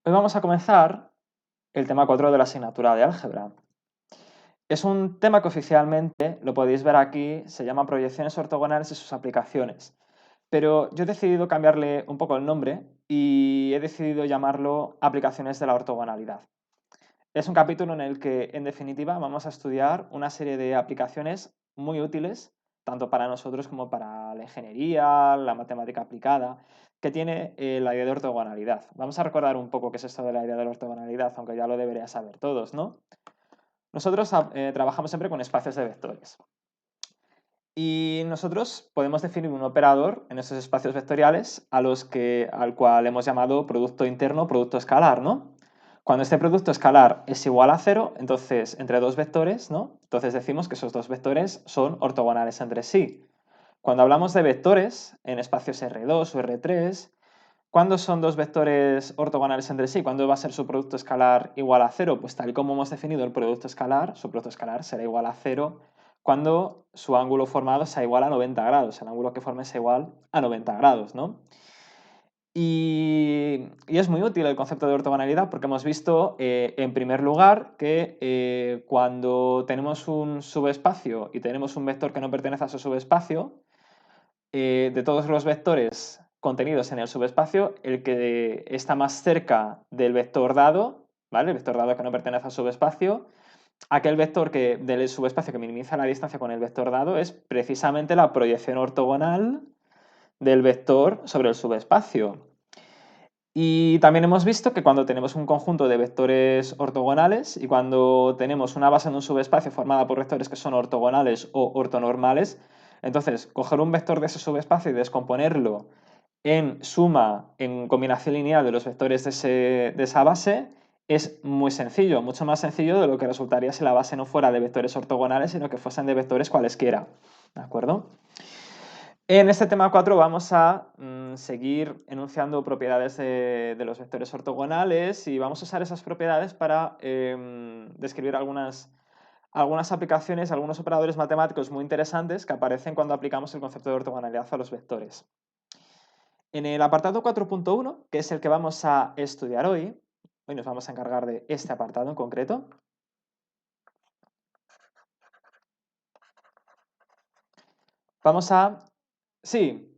Hoy vamos a comenzar el tema 4 de la asignatura de álgebra. Es un tema que oficialmente, lo podéis ver aquí, se llama proyecciones ortogonales y sus aplicaciones. Pero yo he decidido cambiarle un poco el nombre y he decidido llamarlo aplicaciones de la ortogonalidad. Es un capítulo en el que, en definitiva, vamos a estudiar una serie de aplicaciones muy útiles, tanto para nosotros como para la ingeniería, la matemática aplicada, que tiene la idea de ortogonalidad. Vamos a recordar un poco qué es esto de la idea de la ortogonalidad, aunque ya lo debería saber todos, ¿no? Nosotros trabajamos siempre con espacios de vectores. Y nosotros podemos definir un operador en esos espacios vectoriales al cual hemos llamado producto interno, producto escalar, ¿no? Cuando este producto escalar es igual a 0, entonces entre dos vectores, ¿no? Entonces decimos que esos dos vectores son ortogonales entre sí. Cuando hablamos de vectores en espacios R2 o R3, ¿cuándo son dos vectores ortogonales entre sí? ¿Cuándo va a ser su producto escalar igual a 0? Pues tal y como hemos definido el producto escalar, su producto escalar será igual a 0 cuando su ángulo formado sea igual a 90 grados, el ángulo que forme sea igual a 90 grados, ¿no? Y es muy útil el concepto de ortogonalidad porque hemos visto, en primer lugar, que cuando tenemos un subespacio y tenemos un vector que no pertenece a su subespacio, de todos los vectores contenidos en el subespacio, el que está más cerca del vector dado, ¿vale? El vector dado que no pertenece al subespacio, aquel vector del subespacio que minimiza la distancia con el vector dado es precisamente la proyección ortogonal del vector sobre el subespacio. Y también hemos visto que cuando tenemos un conjunto de vectores ortogonales y cuando tenemos una base en un subespacio formada por vectores que son ortogonales o ortonormales, entonces coger un vector de ese subespacio y descomponerlo en suma, en combinación lineal de los vectores de esa base, es muy sencillo, mucho más sencillo de lo que resultaría si la base no fuera de vectores ortogonales, sino que fuesen de vectores cualesquiera. ¿De acuerdo? En este tema 4 vamos a seguir enunciando propiedades de los vectores ortogonales y vamos a usar esas propiedades para describir algunas aplicaciones, algunos operadores matemáticos muy interesantes que aparecen cuando aplicamos el concepto de ortogonalidad a los vectores. En el apartado 4.1, que es el que vamos a estudiar hoy nos vamos a encargar de este apartado en concreto. Vamos a... Sí,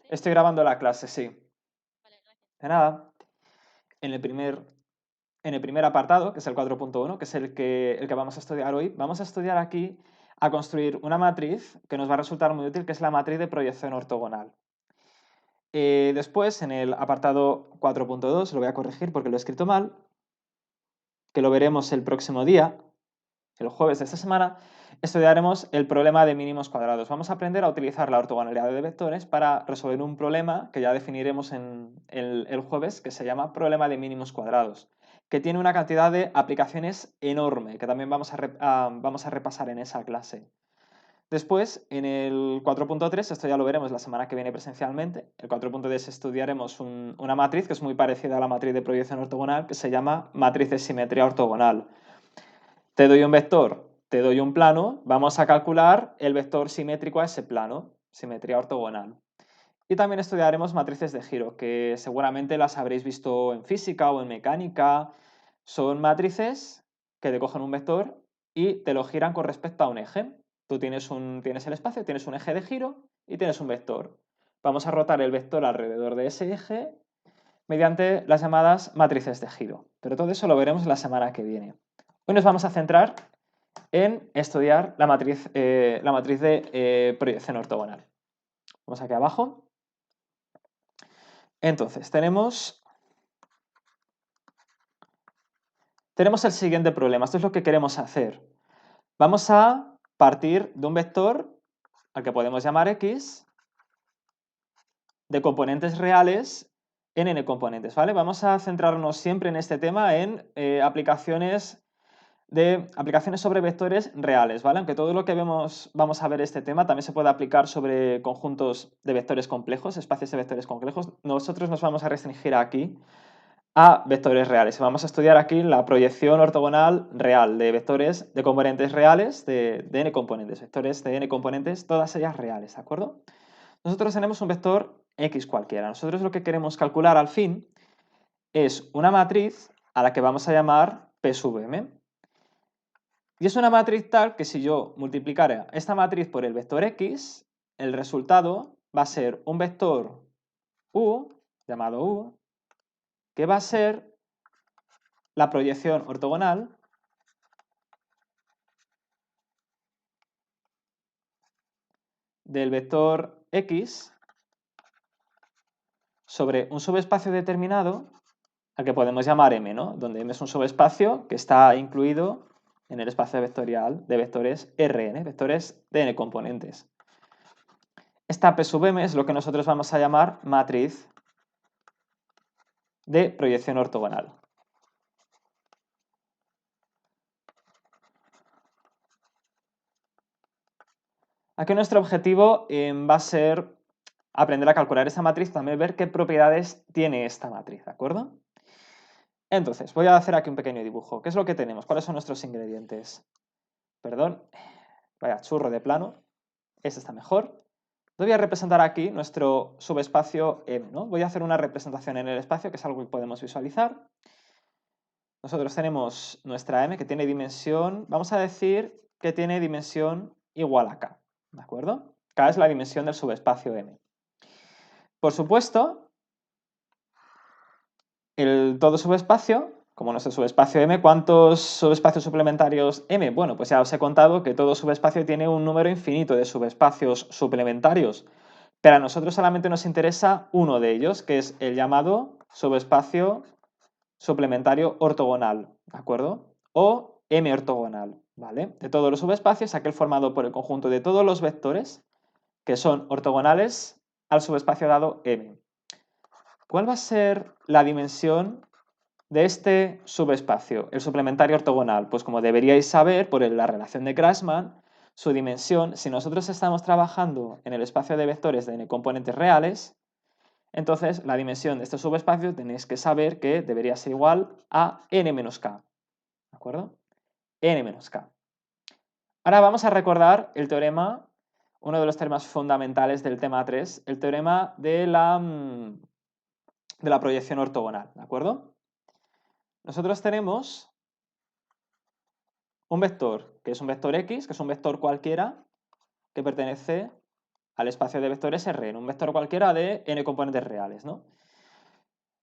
estoy grabando la clase, sí. De nada. En el primer apartado, que es el 4.1, que es el que vamos a estudiar hoy, vamos a estudiar aquí a construir una matriz que nos va a resultar muy útil, que es la matriz de proyección ortogonal. Después, en el apartado 4.2, lo voy a corregir porque lo he escrito mal, que lo veremos el próximo día, el jueves de esta semana, estudiaremos el problema de mínimos cuadrados. Vamos a aprender a utilizar la ortogonalidad de vectores para resolver un problema que ya definiremos en el jueves, que se llama problema de mínimos cuadrados, que tiene una cantidad de aplicaciones enorme, que también vamos a repasar en esa clase. Después, en el 4.3, esto ya lo veremos la semana que viene presencialmente, el 4.3 estudiaremos una matriz que es muy parecida a la matriz de proyección ortogonal, que se llama matriz de simetría ortogonal. Te doy un vector, te doy un plano, vamos a calcular el vector simétrico a ese plano, simetría ortogonal. Y también estudiaremos matrices de giro, que seguramente las habréis visto en física o en mecánica. Son matrices que te cogen un vector y te lo giran con respecto a un eje. Tú tienes el espacio, tienes un eje de giro y tienes un vector. Vamos a rotar el vector alrededor de ese eje mediante las llamadas matrices de giro. Pero todo eso lo veremos la semana que viene. Hoy nos vamos a centrar en estudiar la matriz de proyección ortogonal. Vamos aquí abajo. Entonces, tenemos el siguiente problema. Esto es lo que queremos hacer. Vamos a partir de un vector al que podemos llamar X, de componentes reales en n componentes, ¿vale? Vamos a centrarnos siempre en este tema en aplicaciones sobre vectores reales, ¿vale? Aunque todo lo que vamos a ver este tema también se puede aplicar sobre conjuntos de vectores complejos, espacios de vectores complejos. Nosotros nos vamos a restringir aquí a vectores reales. Vamos a estudiar aquí la proyección ortogonal real de vectores de componentes reales de n componentes, vectores de n componentes, todas ellas reales, ¿de acuerdo? Nosotros tenemos un vector X cualquiera. Nosotros lo que queremos calcular al fin es una matriz a la que vamos a llamar P sub m. Y es una matriz tal que si yo multiplicara esta matriz por el vector X, el resultado va a ser un vector U, llamado U, que va a ser la proyección ortogonal del vector X sobre un subespacio determinado al que podemos llamar M, ¿no? Donde M es un subespacio que está incluido en el espacio vectorial de vectores Rn, vectores de n componentes. Esta P sub m es lo que nosotros vamos a llamar matriz de proyección ortogonal. Aquí nuestro objetivo va a ser aprender a calcular esta matriz, también ver qué propiedades tiene esta matriz, ¿de acuerdo? Entonces, voy a hacer aquí un pequeño dibujo. ¿Qué es lo que tenemos? ¿Cuáles son nuestros ingredientes? Perdón, vaya churro de plano. Este está mejor. Voy a representar aquí nuestro subespacio M, ¿no? Voy a hacer una representación en el espacio, que es algo que podemos visualizar. Nosotros tenemos nuestra M que tiene dimensión, vamos a decir que tiene dimensión igual a K, ¿de acuerdo? K es la dimensión del subespacio M. Por supuesto, todo subespacio, como nuestro subespacio M, ¿cuántos subespacios suplementarios M? Bueno, pues ya os he contado que todo subespacio tiene un número infinito de subespacios suplementarios, pero a nosotros solamente nos interesa uno de ellos, que es el llamado subespacio suplementario ortogonal, ¿de acuerdo? O M ortogonal, ¿vale? De todos los subespacios, aquel formado por el conjunto de todos los vectores que son ortogonales al subespacio dado M. ¿Cuál va a ser la dimensión de este subespacio, el suplementario ortogonal? Pues como deberíais saber por la relación de Grassmann, su dimensión, si nosotros estamos trabajando en el espacio de vectores de n componentes reales, entonces la dimensión de este subespacio tenéis que saber que debería ser igual a n menos k, ¿de acuerdo? N menos k. Ahora vamos a recordar el teorema, uno de los teoremas fundamentales del tema 3, el teorema de la proyección ortogonal, ¿de acuerdo? Nosotros tenemos un vector, que es un vector X, que es un vector cualquiera, que pertenece al espacio de vectores Rn, un vector cualquiera de n componentes reales, ¿no?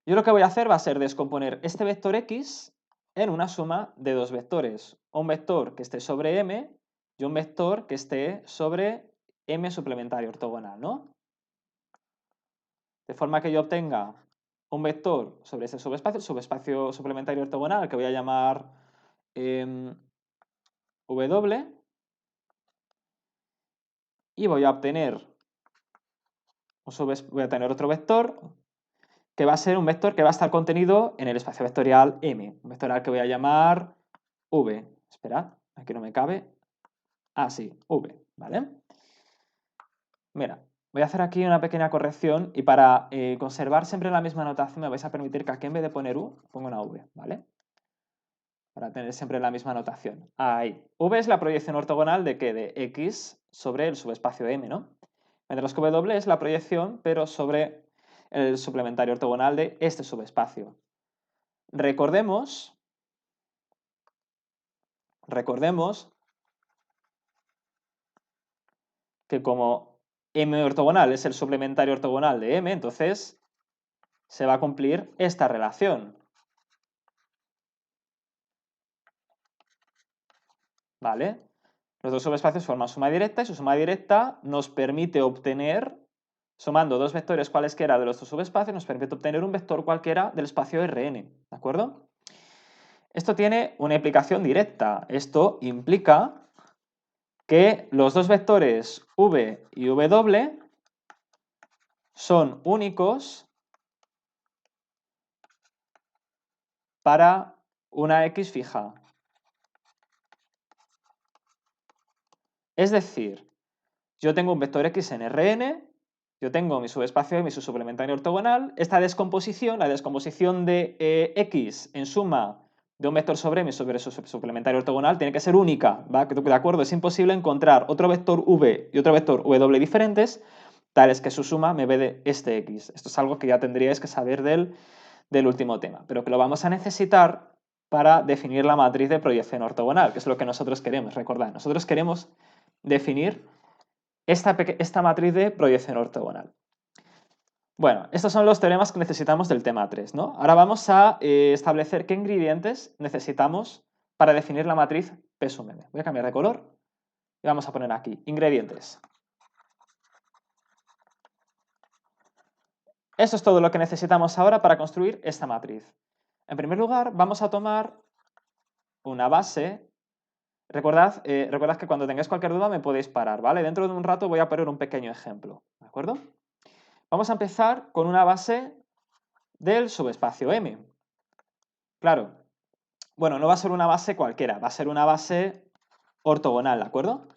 Yo lo que voy a hacer va a ser descomponer este vector X en una suma de dos vectores, un vector que esté sobre M y un vector que esté sobre M suplementario ortogonal, ¿no? De forma que yo obtenga un vector sobre ese subespacio suplementario ortogonal, que voy a llamar W, y voy a obtener otro vector que va a ser un vector que va a estar contenido en el espacio vectorial M, un vector al que voy a llamar V. Esperad, aquí no me cabe. Ah, sí, V, ¿vale? Mira, voy a hacer aquí una pequeña corrección y para conservar siempre la misma notación me vais a permitir que aquí en vez de poner U, ponga una V, ¿vale? Para tener siempre la misma notación. Ahí. V es la proyección ortogonal de ¿qué? De X sobre el subespacio M, ¿no? Mientras que W es la proyección, pero sobre el suplementario ortogonal de este subespacio. Recordemos que como M ortogonal es el suplementario ortogonal de M, entonces se va a cumplir esta relación. ¿Vale? Los dos subespacios forman suma directa y su suma directa nos permite obtener, sumando dos vectores cualesquiera de los dos subespacios, nos permite obtener un vector cualquiera del espacio Rn, ¿de acuerdo? Esto tiene una implicación directa. Esto implica que los dos vectores v y w son únicos para una x fija. Es decir, yo tengo un vector x en Rn, yo tengo mi subespacio M y su suplementario ortogonal. Esta descomposición, la descomposición de x en suma de un vector sobre M sobre su suplementario ortogonal, tiene que ser única, ¿va? ¿De acuerdo? Es imposible encontrar otro vector v y otro vector w diferentes tal es que su suma me dé este x. Esto es algo que ya tendríais que saber del último tema, pero que lo vamos a necesitar para definir la matriz de proyección ortogonal, que es lo que nosotros queremos. Recordad, nosotros queremos definir esta matriz de proyección ortogonal. Bueno, estos son los teoremas que necesitamos del tema 3, ¿no? Ahora vamos a establecer qué ingredientes necesitamos para definir la matriz P sub m. Voy a cambiar de color y vamos a poner aquí ingredientes. Eso es todo lo que necesitamos ahora para construir esta matriz. En primer lugar, vamos a tomar una base. Recordad que cuando tengáis cualquier duda me podéis parar, ¿vale? Dentro de un rato voy a poner un pequeño ejemplo, ¿de acuerdo? Vamos a empezar con una base del subespacio M. Claro, bueno, no va a ser una base cualquiera, va a ser una base ortogonal, ¿de acuerdo?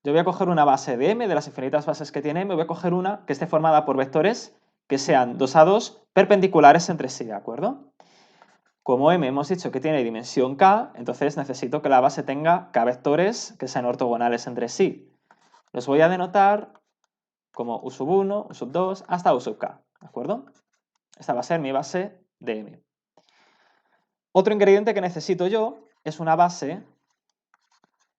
Yo voy a coger una base de M, de las infinitas bases que tiene M, voy a coger una que esté formada por vectores que sean 2 a 2 perpendiculares entre sí, ¿de acuerdo? Como M hemos dicho que tiene dimensión K, entonces necesito que la base tenga K vectores que sean ortogonales entre sí. Los voy a denotar como U sub 1, U sub 2, hasta U sub K, ¿de acuerdo? Esta va a ser mi base de M. Otro ingrediente que necesito yo es una base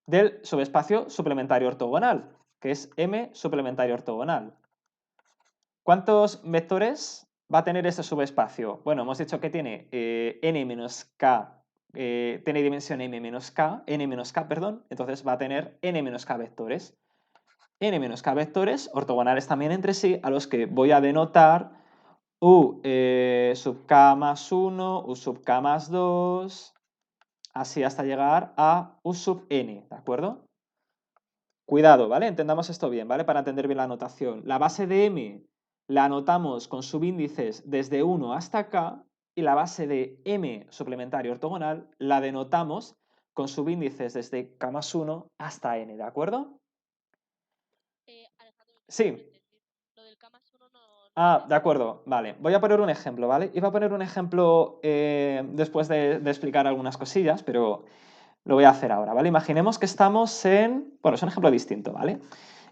del subespacio suplementario ortogonal, que es M suplementario ortogonal. ¿Cuántos vectores va a tener este subespacio? Bueno, hemos dicho que tiene n menos k, tiene dimensión n menos k, perdón, entonces va a tener n menos k vectores. N menos k vectores ortogonales también entre sí, a los que voy a denotar U sub k más 1, U sub k más 2, así hasta llegar a U sub n, ¿de acuerdo? Cuidado, ¿vale? Entendamos esto bien, ¿vale? Para entender bien la notación. La base de M la anotamos con subíndices desde 1 hasta k y la base de M suplementario ortogonal la denotamos con subíndices desde k más 1 hasta n, ¿de acuerdo? Alejandro, Sí. lo del K más 1 no... Ah, de acuerdo, vale. Voy a poner un ejemplo, ¿vale? Iba a poner un ejemplo después de explicar algunas cosillas, pero lo voy a hacer ahora, ¿vale? Imaginemos que estamos en... Bueno, es un ejemplo distinto, ¿vale?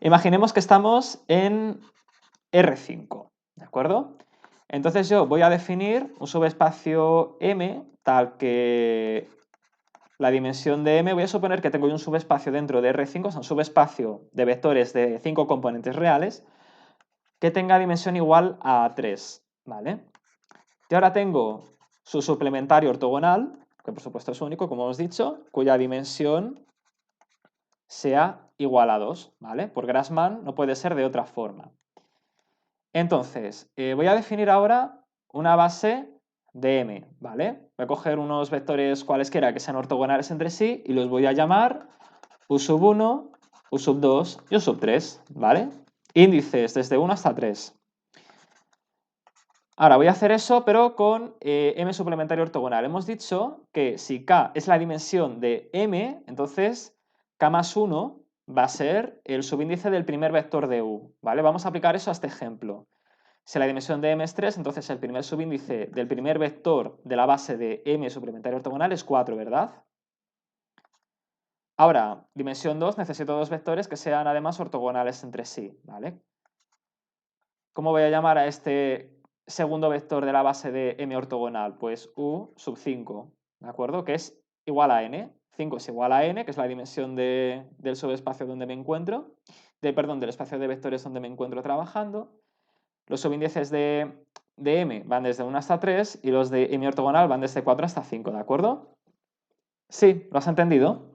Imaginemos que estamos en R5, ¿de acuerdo? Entonces yo voy a definir un subespacio M tal que la dimensión de M, voy a suponer que tengo un subespacio dentro de R5, o sea, un subespacio de vectores de 5 componentes reales que tenga dimensión igual a 3, ¿vale? Y ahora tengo su suplementario ortogonal, que por supuesto es único, como hemos dicho, cuya dimensión sea igual a 2, ¿vale? Por Grassmann no puede ser de otra forma. Entonces, voy a definir ahora una base de M, ¿vale? Voy a coger unos vectores cualesquiera que sean ortogonales entre sí y los voy a llamar U sub 1, U sub 2 y U sub 3, ¿vale? Índices desde 1 hasta 3. Ahora voy a hacer eso, pero con M suplementario ortogonal. Hemos dicho que si K es la dimensión de M, entonces K más 1 va a ser el subíndice del primer vector de U, ¿vale? Vamos a aplicar eso a este ejemplo. Si la dimensión de M es 3, entonces el primer subíndice del primer vector de la base de M suplementario ortogonal es 4, ¿verdad? Ahora, dimensión 2, necesito dos vectores que sean además ortogonales entre sí, ¿vale? ¿Cómo voy a llamar a este segundo vector de la base de M ortogonal? Pues U sub 5, ¿de acuerdo? Que es igual a N. 5 es igual a N, que es la dimensión del subespacio donde me encuentro, del espacio de vectores donde me encuentro trabajando. Los subíndices de M van desde 1 hasta 3 y los de M ortogonal van desde 4 hasta 5, ¿de acuerdo? Sí, ¿lo has entendido?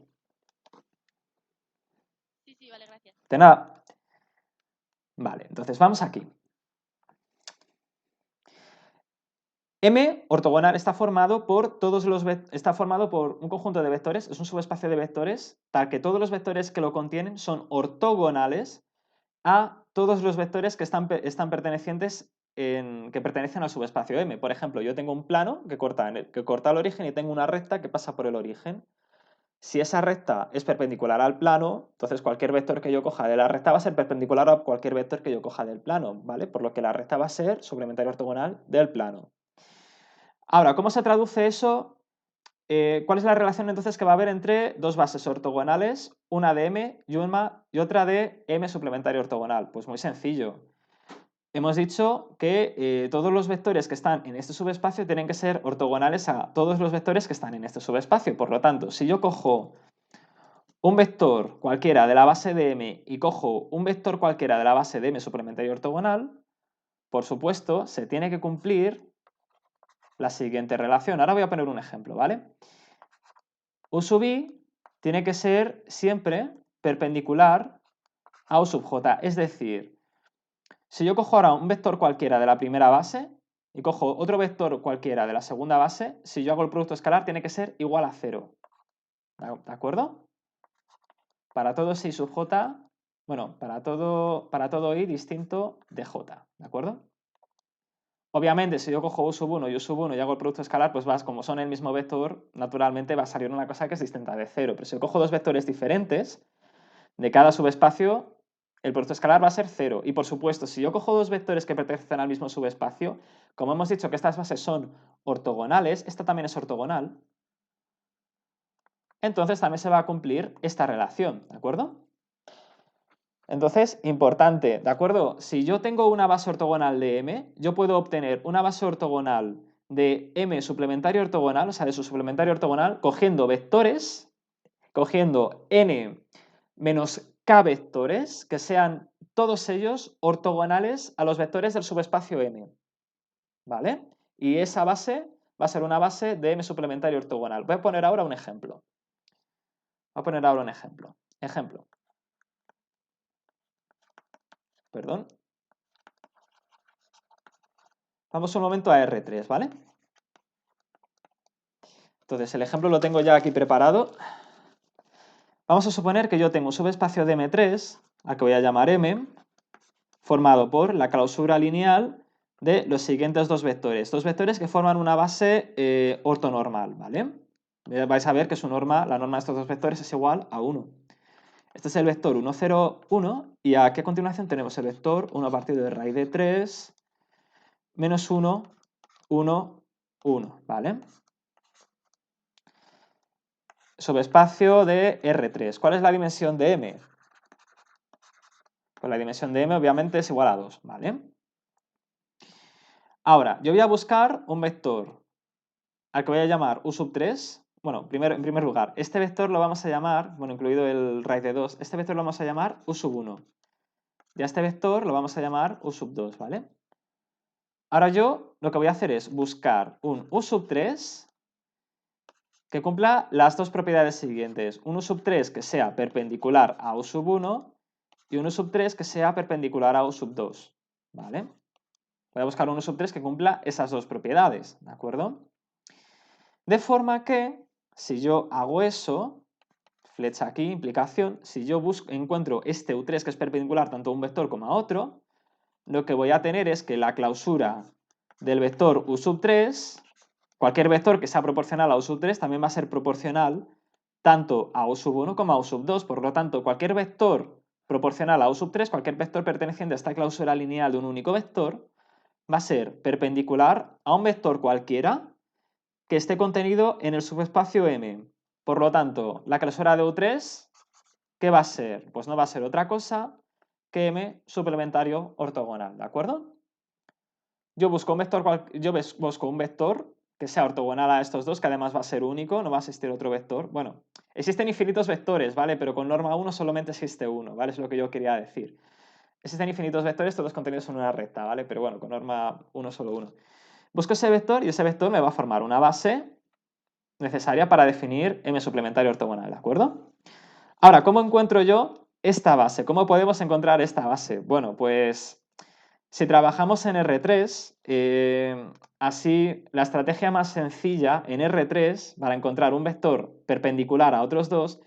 Sí, vale, gracias. De nada. Vale, entonces vamos aquí. M ortogonal está formado por un conjunto de vectores, es un subespacio de vectores, tal que todos los vectores que lo contienen son ortogonales a todos los vectores que que pertenecen al subespacio M. Por ejemplo, yo tengo un plano que corta el origen y tengo una recta que pasa por el origen. Si esa recta es perpendicular al plano, entonces cualquier vector que yo coja de la recta va a ser perpendicular a cualquier vector que yo coja del plano, ¿vale? Por lo que la recta va a ser suplementaria ortogonal del plano. Ahora, ¿cómo se traduce eso ¿cuál es la relación entonces que va a haber entre dos bases ortogonales, una de m y otra de m suplementario ortogonal? Pues muy sencillo. Hemos dicho que todos los vectores que están en este subespacio tienen que ser ortogonales a todos los vectores que están en este subespacio. Por lo tanto, si yo cojo un vector cualquiera de la base de m y cojo un vector cualquiera de la base de m suplementario ortogonal, por supuesto, se tiene que cumplir la siguiente relación. Ahora voy a poner un ejemplo, ¿vale? U sub i tiene que ser siempre perpendicular a u sub j. Es decir, si yo cojo ahora un vector cualquiera de la primera base y cojo otro vector cualquiera de la segunda base, si yo hago el producto escalar tiene que ser igual a 0. ¿De acuerdo? Para todo i sub j, bueno, para todo i distinto de j. ¿De acuerdo? Obviamente, si yo cojo u sub 1 y u sub 1 y hago el producto escalar, pues como son el mismo vector, naturalmente va a salir una cosa que es distinta de 0. Pero si yo cojo dos vectores diferentes, de cada subespacio, el producto escalar va a ser 0. Y por supuesto, si yo cojo dos vectores que pertenecen al mismo subespacio, como hemos dicho que estas bases son ortogonales, esta también es ortogonal, entonces también se va a cumplir esta relación, ¿de acuerdo? Entonces, importante, ¿de acuerdo? Si yo tengo una base ortogonal de m, yo puedo obtener una base ortogonal de m suplementario ortogonal, o sea, de su suplementario ortogonal, cogiendo vectores, cogiendo n menos k vectores, que sean todos ellos ortogonales a los vectores del subespacio m, ¿vale? Y esa base va a ser una base de m suplementario ortogonal. Voy a poner ahora un ejemplo. Ejemplo. Perdón. Vamos un momento a R3, ¿vale? Entonces, el ejemplo lo tengo ya aquí preparado. Vamos a suponer que yo tengo un subespacio de M3, al que voy a llamar M, formado por la clausura lineal de los siguientes dos vectores que forman una base ortonormal, ¿vale? Vais a ver que la norma de estos dos vectores es igual a 1. Este es el vector 1, 0, 1, y aquí a continuación tenemos el vector 1 partido de raíz de 3, menos 1, 1, 1, ¿vale? Subespacio de R3. ¿Cuál es la dimensión de M? Pues la dimensión de M obviamente es igual a 2, ¿vale? Ahora, yo voy a buscar un vector al que voy a llamar u sub 3. Bueno, en primer lugar, este vector lo vamos a llamar, bueno, incluido el raíz de 2, este vector lo vamos a llamar u sub 1. Y a este vector lo vamos a llamar u sub 2, ¿vale? Ahora yo lo que voy a hacer es buscar un u sub 3 que cumpla las dos propiedades siguientes. Un u sub 3 que sea perpendicular a u sub 1 y un u sub 3 que sea perpendicular a u sub 2, ¿vale? Voy a buscar un u sub 3 que cumpla esas dos propiedades, ¿de acuerdo? De forma que, si yo hago eso, flecha aquí, implicación, si yo encuentro este u3 que es perpendicular tanto a un vector como a otro, lo que voy a tener es que la clausura del vector u sub 3, cualquier vector que sea proporcional a u sub 3 también va a ser proporcional tanto a u sub 1 como a u sub 2. Por lo tanto, cualquier vector proporcional a u sub 3, cualquier vector perteneciente a esta clausura lineal de un único vector, va a ser perpendicular a un vector cualquiera que esté contenido en el subespacio M. Por lo tanto, la clausura de U3, ¿qué va a ser? Pues no va a ser otra cosa que M suplementario ortogonal, ¿de acuerdo? Yo busco un vector que sea ortogonal a estos dos, que además va a ser único, no va a existir otro vector. Bueno, existen infinitos vectores, ¿vale? Pero con norma 1 solamente existe uno, ¿vale? Es lo que yo quería decir. Existen infinitos vectores, todos contenidos en una recta, ¿vale? Pero bueno, con norma 1 solo uno. Busco ese vector y ese vector me va a formar una base necesaria para definir M suplementario ortogonal, ¿de acuerdo? Ahora, ¿cómo encuentro yo esta base? ¿Cómo podemos encontrar esta base? Bueno, pues si trabajamos en R3, así la estrategia más sencilla en R3 para encontrar un vector perpendicular a otros dos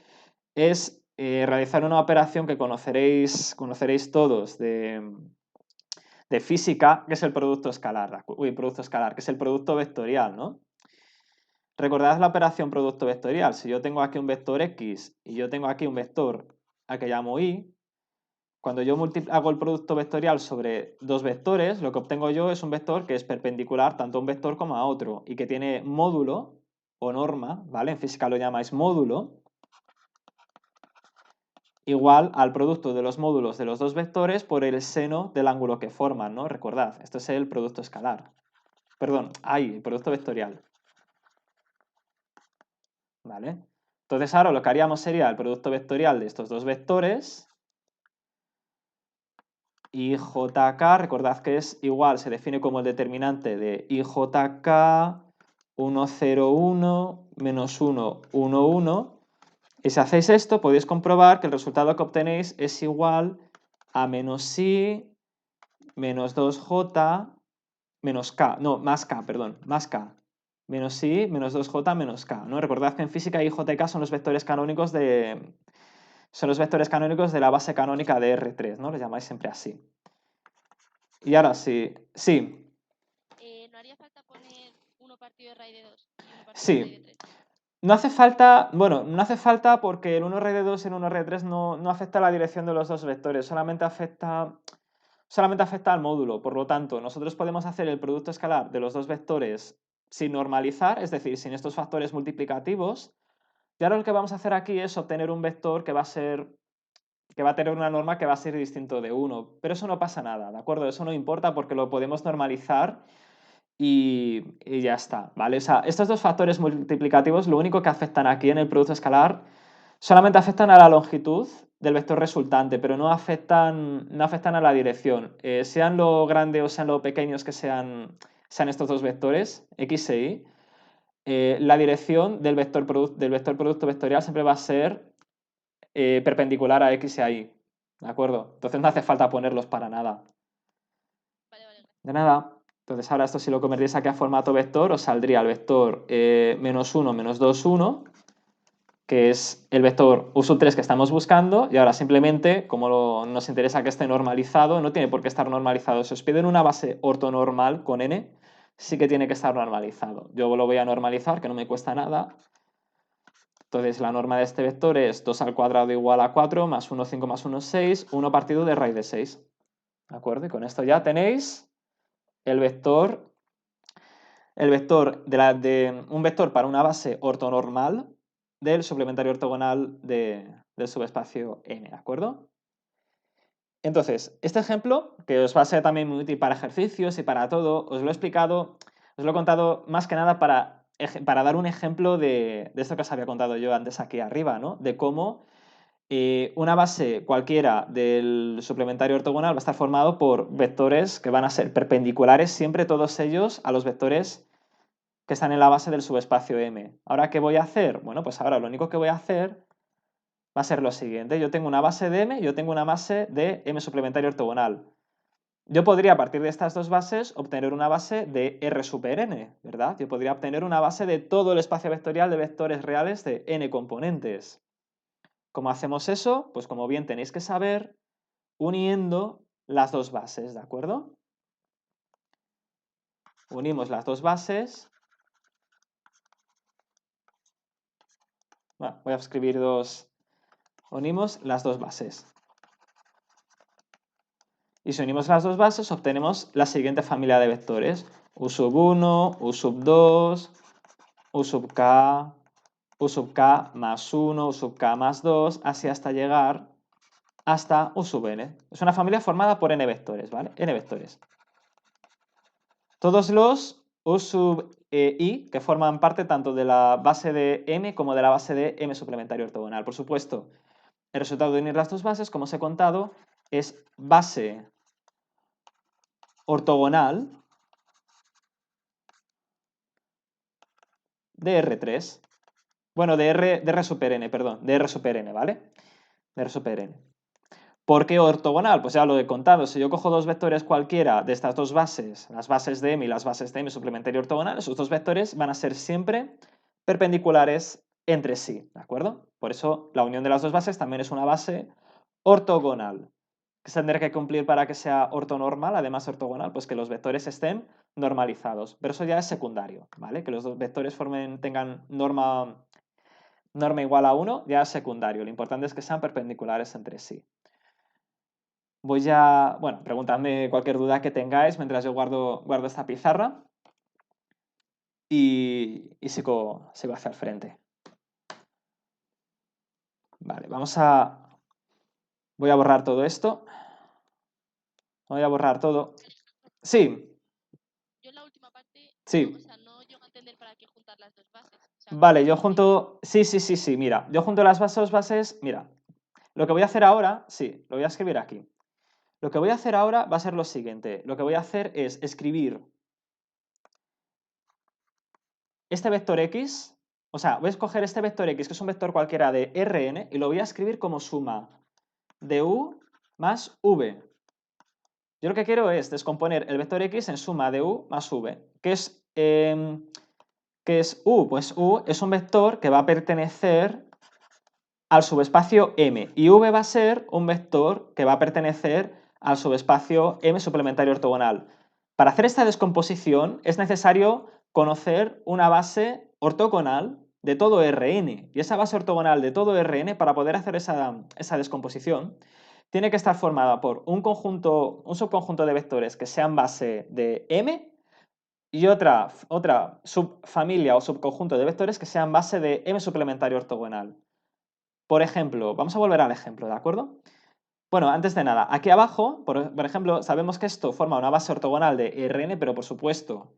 es realizar una operación que conoceréis todos de física, que es el producto escalar. Que es el producto vectorial, ¿no? Recordad la operación producto vectorial. Si yo tengo aquí un vector X y yo tengo aquí un vector al que llamo Y, cuando yo hago el producto vectorial sobre dos vectores, lo que obtengo yo es un vector que es perpendicular tanto a un vector como a otro y que tiene módulo o norma, ¿vale? En física lo llamáis módulo, igual al producto de los módulos de los dos vectores por el seno del ángulo que forman, ¿no? Recordad, esto es el producto escalar. Perdón, el producto vectorial. ¿Vale? Entonces ahora lo que haríamos sería el producto vectorial de estos dos vectores y jk, recordad que es igual, se define como el determinante de ijk 1, 0, 1, menos 1, 1, 1. Y si hacéis esto, podéis comprobar que el resultado que obtenéis es igual a menos i, menos 2j, menos k, no, más k, perdón, más k. Menos i, menos 2j, menos k, ¿no? Recordad que en física i, j y k son los vectores canónicos de la base canónica de R3, ¿no? Lo llamáis siempre así. Y ahora sí, ¿No haría falta poner 1 partido de raíz de 2 y 1 partido de raíz sí. de 3? No hace falta, bueno, no hace falta porque el 1 raíz de 2 y el 1 raíz de 3 no afecta la dirección de los dos vectores, solamente afecta al módulo. Por lo tanto, nosotros podemos hacer el producto escalar de los dos vectores sin normalizar, es decir, sin estos factores multiplicativos. Y ahora lo que vamos a hacer aquí es obtener un vector que va a tener una norma que va a ser distinto de 1. Pero eso no pasa nada, ¿de acuerdo? Eso no importa porque lo podemos normalizar y ya está, ¿vale? O sea, estos dos factores multiplicativos lo único que afectan aquí en el producto escalar solamente afectan a la longitud del vector resultante, pero no afectan a la dirección. Sean lo grande o sean lo pequeños que sean estos dos vectores, x e y, la dirección del vector producto vectorial siempre va a ser perpendicular a x y a y, ¿de acuerdo? Entonces no hace falta ponerlos para nada. Vale. De nada. Entonces ahora esto si lo convertís aquí a formato vector os saldría el vector menos 1, menos 2, 1, que es el vector u sub 3 que estamos buscando, y ahora simplemente, como nos interesa que esté normalizado, no tiene por qué estar normalizado. Si os piden una base ortonormal con n, sí que tiene que estar normalizado. Yo lo voy a normalizar, que no me cuesta nada. Entonces la norma de este vector es 2 al cuadrado igual a 4, más 1, 5, más 1, 6, 1 partido de raíz de 6. ¿De acuerdo? Y con esto ya tenéis el vector de un vector para una base ortonormal del suplementario ortogonal del subespacio n, ¿de acuerdo? Entonces, este ejemplo, que os va a ser también muy útil para ejercicios y para todo, os lo he explicado, os lo he contado más que nada para dar un ejemplo de esto que os había contado yo antes aquí arriba, ¿no? De cómo una base cualquiera del suplementario ortogonal va a estar formado por vectores que van a ser perpendiculares siempre todos ellos a los vectores que están en la base del subespacio M. ¿Ahora qué voy a hacer? Bueno, pues ahora lo único que voy a hacer va a ser lo siguiente. Yo tengo una base de M y yo tengo una base de M suplementario ortogonal. Yo podría, a partir de estas dos bases, obtener una base de R super N, ¿verdad? Yo podría obtener una base de todo el espacio vectorial de vectores reales de N componentes. ¿Cómo hacemos eso? Pues como bien tenéis que saber, uniendo las dos bases, ¿de acuerdo? Unimos las dos bases. Bueno, voy a escribir unimos las dos bases. Y si unimos las dos bases, obtenemos la siguiente familia de vectores. U sub 1, U sub 2, U sub k, U sub k más 1, U sub k más 2, así hasta llegar hasta U sub n. Es una familia formada por n vectores, ¿vale? N vectores. Todos los U sub i que forman parte tanto de la base de m como de la base de m suplementario ortogonal. Por supuesto, el resultado de unir las dos bases, como os he contado, es base ortogonal de R3. Bueno, de R super n, perdón, de R super n, ¿vale? De R super n. ¿Por qué ortogonal? Pues ya lo he contado. Si yo cojo dos vectores cualquiera de estas dos bases, las bases de m y las bases de m suplementario ortogonal, esos dos vectores van a ser siempre perpendiculares entre sí, ¿de acuerdo? Por eso la unión de las dos bases también es una base ortogonal. ¿Qué se tendrá que cumplir para que sea ortonormal, además ortogonal? Pues que los vectores estén normalizados. Pero eso ya es secundario, ¿vale? Que los dos vectores tengan norma igual a 1 ya es secundario. Lo importante es que sean perpendiculares entre sí. Preguntadme cualquier duda que tengáis mientras yo guardo esta pizarra. y sigo hacia el frente. Vale, voy a borrar todo esto. Voy a borrar todo. Sí. Yo en la última parte, Sí. no, o sea, no llego a entender para qué juntar las dos bases. O sea, Vale, yo junto... Sí, mira. Yo junto las dos bases, mira. Lo que voy a hacer ahora, sí, lo voy a escribir aquí. Lo que voy a hacer ahora va a ser lo siguiente. Lo que voy a hacer es escribir este vector X, o sea, voy a escoger este vector X, que es un vector cualquiera de Rn, y lo voy a escribir como suma de U más V. Yo lo que quiero es descomponer el vector X en suma de U más V. ¿Qué es U? Pues U es un vector que va a pertenecer al subespacio M, y V va a ser un vector que va a pertenecer al subespacio M suplementario ortogonal. Para hacer esta descomposición es necesario conocer una base ortogonal de todo Rn, y esa base ortogonal de todo Rn, para poder hacer esa descomposición, tiene que estar formada por un subconjunto de vectores que sean base de M y otra subfamilia o subconjunto de vectores que sean base de M suplementario ortogonal. Por ejemplo, vamos a volver al ejemplo, ¿de acuerdo? Bueno, antes de nada, aquí abajo, por ejemplo, sabemos que esto forma una base ortogonal de Rn, pero por supuesto,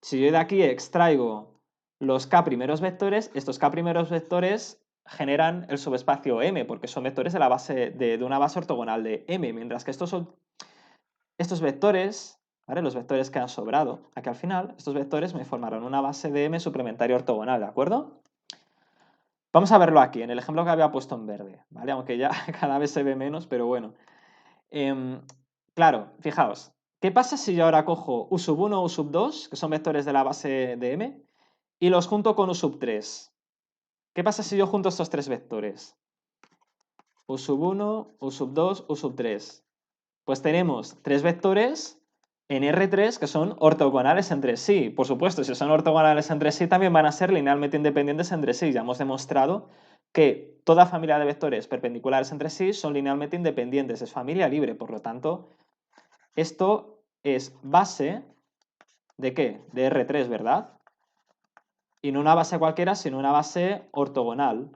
si yo de aquí extraigo los k primeros vectores, estos k primeros vectores generan el subespacio M, porque son vectores de una base ortogonal de M, mientras que estos vectores, ¿vale? Los vectores que han sobrado aquí al final, estos vectores me formaron una base de M suplementaria ortogonal, ¿de acuerdo? Vamos a verlo aquí, en el ejemplo que había puesto en verde, ¿vale? Aunque ya cada vez se ve menos, pero bueno. Claro, fijaos, ¿qué pasa si yo ahora cojo U sub 1 o U sub 2, que son vectores de la base de M, y los junto con U sub 3? ¿Qué pasa si yo junto estos tres vectores? U sub 1, U sub 2, U sub 3. Pues tenemos tres vectores en R3 que son ortogonales entre sí. Por supuesto, si son ortogonales entre sí, también van a ser linealmente independientes entre sí. Ya hemos demostrado que toda familia de vectores perpendiculares entre sí son linealmente independientes. Es familia libre, por lo tanto, esto es base ¿de qué? De R3, ¿verdad? Y no una base cualquiera, sino una base ortogonal.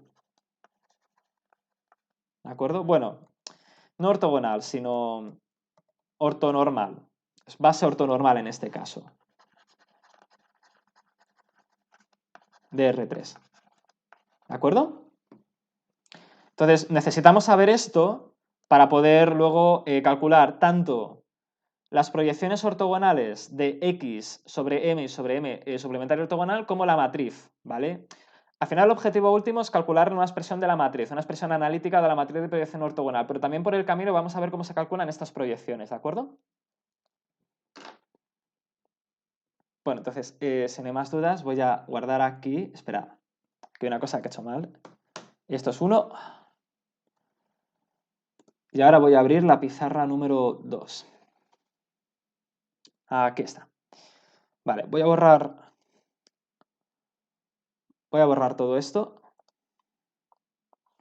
¿De acuerdo? Bueno, no ortogonal, sino ortonormal. Es base ortonormal en este caso. De R3. ¿De acuerdo? Entonces, necesitamos saber esto para poder luego calcular tanto las proyecciones ortogonales de X sobre M y sobre M suplementario ortogonal como la matriz, ¿vale? Al final el objetivo último es calcular una expresión de la matriz, una expresión analítica de la matriz de proyección ortogonal, pero también por el camino vamos a ver cómo se calculan estas proyecciones, ¿de acuerdo? Bueno, entonces, sin más dudas, voy a guardar aquí, espera, que hay una cosa que he hecho mal, y esto es 1, y ahora voy a abrir la pizarra número 2. Aquí está. Vale, voy a borrar todo esto.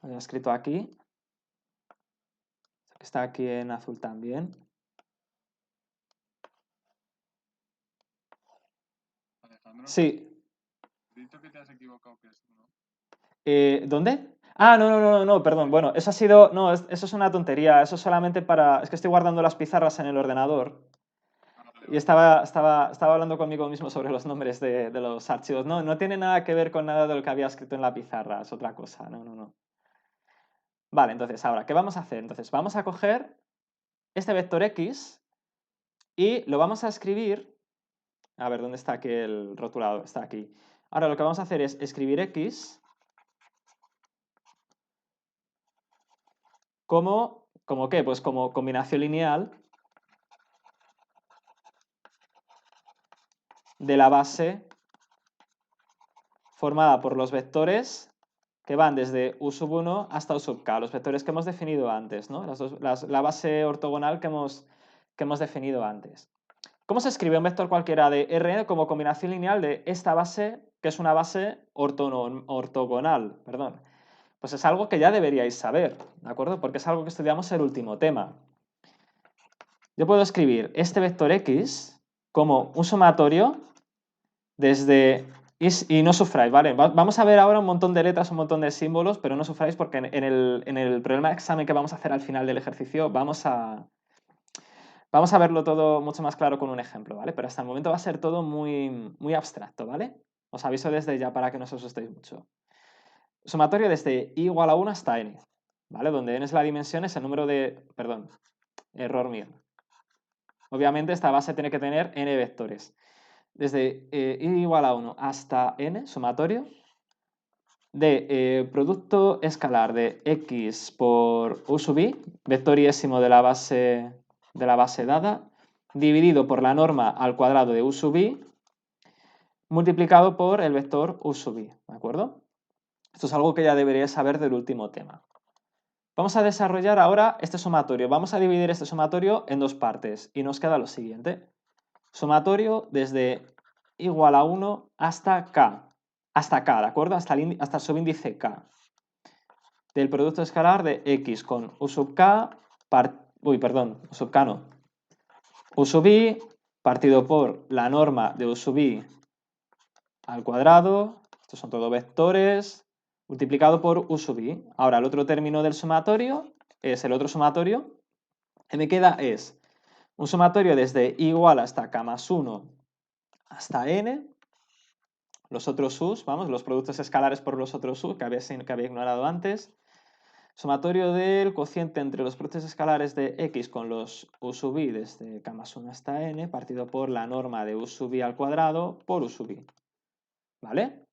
Lo he escrito aquí. Está aquí en azul también. Alejandro. Sí. He dicho que te has equivocado, que es 1. ¿Dónde? Ah, no, perdón. Bueno, eso ha sido... No, eso es una tontería. Eso es solamente para... Es que estoy guardando las pizarras en el ordenador. Y estaba hablando conmigo mismo sobre los nombres de los archivos. No tiene nada que ver con nada de lo que había escrito en la pizarra. Es otra cosa. No. Vale, entonces, ahora, ¿qué vamos a hacer? Entonces, vamos a coger este vector X y lo vamos a escribir... A ver, ¿dónde está aquí el rotulador? Está aquí. Ahora lo que vamos a hacer es escribir X ¿cómo qué? Pues como combinación lineal de la base formada por los vectores que van desde U sub 1 hasta U sub k, los vectores que hemos definido antes, ¿no? La base ortogonal que hemos definido antes. ¿Cómo se escribe un vector cualquiera de Rn como combinación lineal de esta base, que es una base ortogonal? Perdón. Pues es algo que ya deberíais saber, ¿de acuerdo? Porque es algo que estudiamos en el último tema. Yo puedo escribir este vector X como un sumatorio desde Y no sufráis, ¿vale? Vamos a ver ahora un montón de letras, un montón de símbolos, pero no sufráis porque en el problema de examen que vamos a hacer al final del ejercicio vamos a verlo todo mucho más claro con un ejemplo, ¿vale? Pero hasta el momento va a ser todo muy, muy abstracto, ¿vale? Os aviso desde ya para que no os asustéis mucho. Sumatorio desde i igual a 1 hasta n, ¿vale? Donde n es la dimensión, es el número de... Perdón, error mío. Obviamente esta base tiene que tener n vectores. Desde i igual a 1 hasta n, sumatorio, de producto escalar de x por u sub i, vector iésimo de la base dada, dividido por la norma al cuadrado de u sub i, multiplicado por el vector u sub i, ¿de acuerdo? Esto es algo que ya deberíais saber del último tema. Vamos a desarrollar ahora este sumatorio. Vamos a dividir este sumatorio en dos partes y nos queda lo siguiente. Sumatorio desde igual a 1 hasta k. Hasta k, ¿de acuerdo? Hasta el subíndice k. Del producto escalar de x con u sub k, u sub k no. U sub i partido por la norma de u sub i al cuadrado, estos son todos vectores, multiplicado por u sub i. Ahora el otro término del sumatorio es el otro sumatorio que me queda es un sumatorio desde i igual hasta k más 1 hasta n, los otros u's, vamos, los productos escalares por los otros u que había ignorado antes, sumatorio del cociente entre los productos escalares de x con los u sub i desde k más 1 hasta n partido por la norma de u sub i al cuadrado por u sub i. ¿Vale?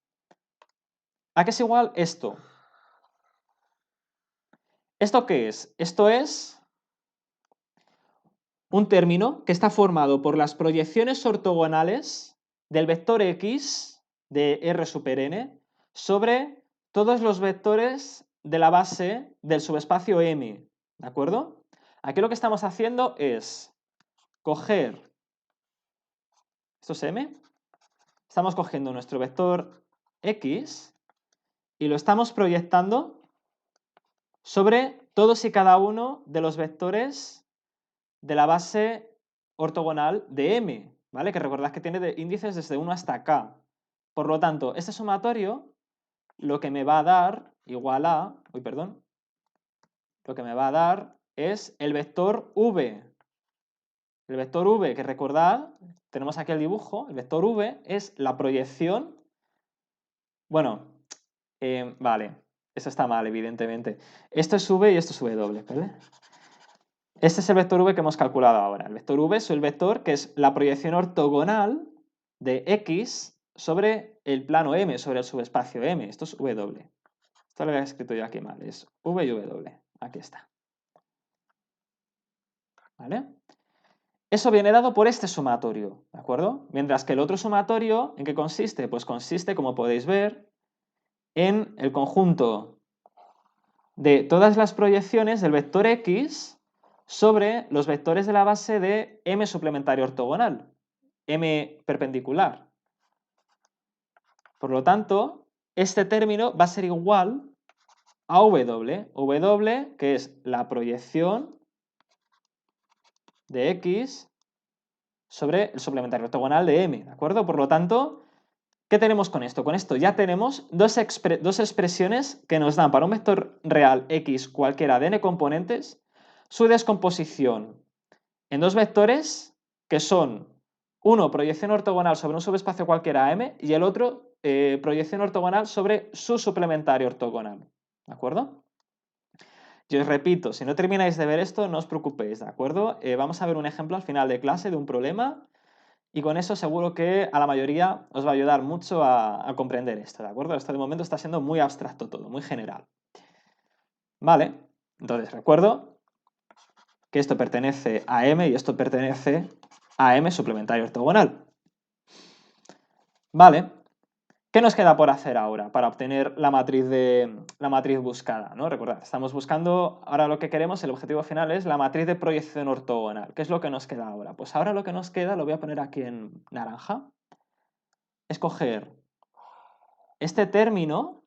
¿A qué es igual esto? ¿Esto qué es? Esto es un término que está formado por las proyecciones ortogonales del vector x de R super n sobre todos los vectores de la base del subespacio M, ¿de acuerdo? Aquí lo que estamos haciendo es coger, esto es M, estamos cogiendo nuestro vector x y lo estamos proyectando sobre todos y cada uno de los vectores de la base ortogonal de M, ¿vale? Que recordad que tiene índices desde 1 hasta k. Por lo tanto, este sumatorio lo que me va a dar igual a, lo que me va a dar es el vector v. El vector v, que recordad, tenemos aquí el dibujo, el vector v es la proyección, bueno, vale, eso está mal, evidentemente. Esto es v y esto es w, ¿vale? Este es el vector v que hemos calculado ahora. El vector v es el vector que es la proyección ortogonal de x sobre el plano M, sobre el subespacio M. Esto es w. Esto lo había escrito yo aquí mal. Es v y w. Aquí está. ¿Vale? Eso viene dado por este sumatorio, ¿de acuerdo? Mientras que el otro sumatorio, ¿en qué consiste? Pues consiste, como podéis ver, en el conjunto de todas las proyecciones del vector x sobre los vectores de la base de M suplementario ortogonal, M perpendicular. Por lo tanto, este término va a ser igual a W, que es la proyección de X sobre el suplementario ortogonal de M, ¿de acuerdo? Por lo tanto, ¿qué tenemos con esto? Con esto ya tenemos dos expresiones que nos dan para un vector real X cualquiera de n componentes su descomposición en dos vectores que son uno proyección ortogonal sobre un subespacio cualquiera M y el otro proyección ortogonal sobre su suplementario ortogonal. ¿De acuerdo? Yo os repito, si no termináis de ver esto, no os preocupéis, ¿de acuerdo? Vamos a ver un ejemplo al final de clase de un problema y con eso seguro que a la mayoría os va a ayudar mucho a comprender esto, ¿de acuerdo? Esto de momento está siendo muy abstracto todo, muy general. Vale, entonces recuerdo que esto pertenece a M y esto pertenece a M suplementario ortogonal. Vale, ¿qué nos queda por hacer ahora para obtener la matriz buscada? ¿No? Recordad, estamos buscando, ahora lo que queremos, el objetivo final es la matriz de proyección ortogonal. ¿Qué es lo que nos queda ahora? Pues ahora lo que nos queda, lo voy a poner aquí en naranja, es coger este término,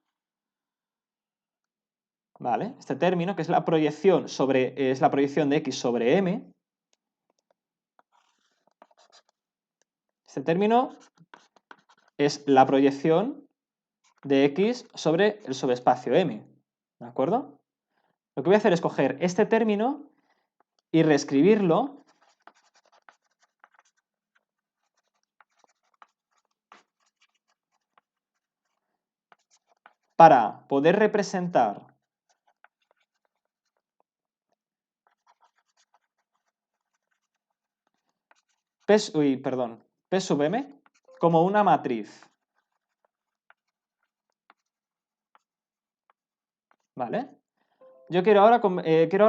¿vale? Este término que es la proyección de X sobre M. Este término es la proyección de X sobre el subespacio M, ¿de acuerdo? Lo que voy a hacer es coger este término y reescribirlo para poder representar P sub M como una matriz. ¿Vale? Yo quiero ahora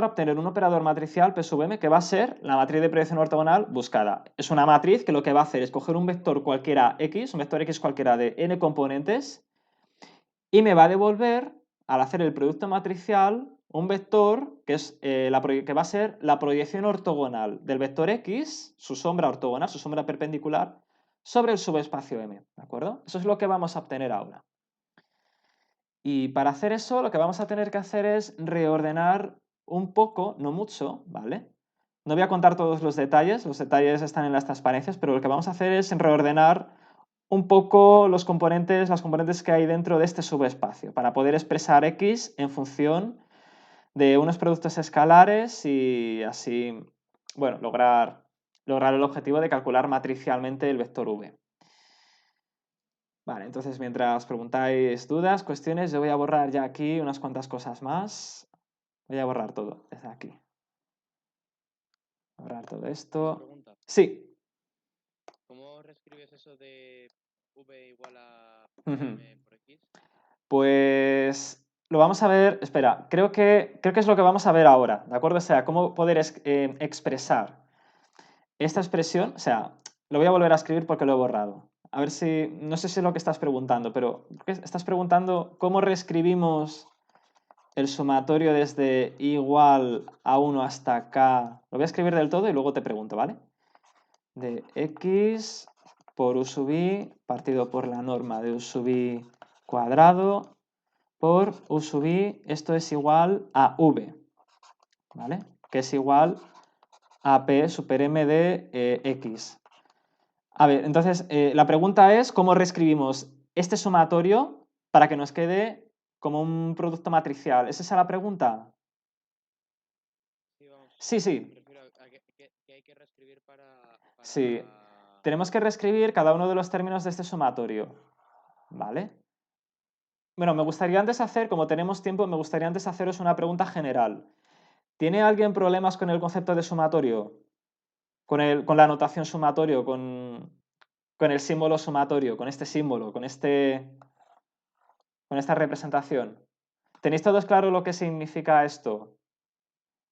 obtener un operador matricial P sub M que va a ser la matriz de proyección ortogonal buscada. Es una matriz que lo que va a hacer es coger un vector cualquiera X, un vector X cualquiera de n componentes, y me va a devolver, al hacer el producto matricial, un vector que, que va a ser la proyección ortogonal del vector X, su sombra ortogonal, su sombra perpendicular, sobre el subespacio M. ¿De acuerdo? Eso es lo que vamos a obtener ahora. Y para hacer eso, lo que vamos a tener que hacer es reordenar un poco, no mucho, ¿vale? No voy a contar todos los detalles están en las transparencias, pero lo que vamos a hacer es reordenar un poco las componentes que hay dentro de este subespacio, para poder expresar X en función de unos productos escalares y así, bueno, lograr el objetivo de calcular matricialmente el vector V. Vale, entonces mientras preguntáis dudas, cuestiones, yo voy a borrar ya aquí unas cuantas cosas más. Voy a borrar todo desde aquí. Borrar todo esto. Pregunta. Sí. ¿Cómo reescribes eso de V igual a Ujú. M por X? Pues lo vamos a ver, espera, creo que es lo que vamos a ver ahora, ¿de acuerdo? O sea, cómo poder expresar esta expresión, o sea, lo voy a volver a escribir porque lo he borrado. A ver si, no sé si es lo que estás preguntando, pero estás preguntando cómo reescribimos el sumatorio desde igual a 1 hasta k. Lo voy a escribir del todo y luego te pregunto, ¿vale? De x por u sub i partido por la norma de u sub i cuadrado por u sub i, esto es igual a v, ¿vale? Que es igual a p super m de x. A ver, entonces, la pregunta es cómo reescribimos este sumatorio para que nos quede como un producto matricial. ¿Es esa la pregunta? Sí, vamos. Sí, sí. Me refiero a que hay que reescribir para... Sí. Tenemos que reescribir cada uno de los términos de este sumatorio, ¿vale? Bueno, me gustaría antes hacer, como tenemos tiempo, me gustaría antes haceros una pregunta general. ¿Tiene alguien problemas con el concepto de sumatorio? Con la notación sumatorio, con el símbolo sumatorio, con este símbolo, con esta representación. ¿Tenéis todos claro lo que significa esto?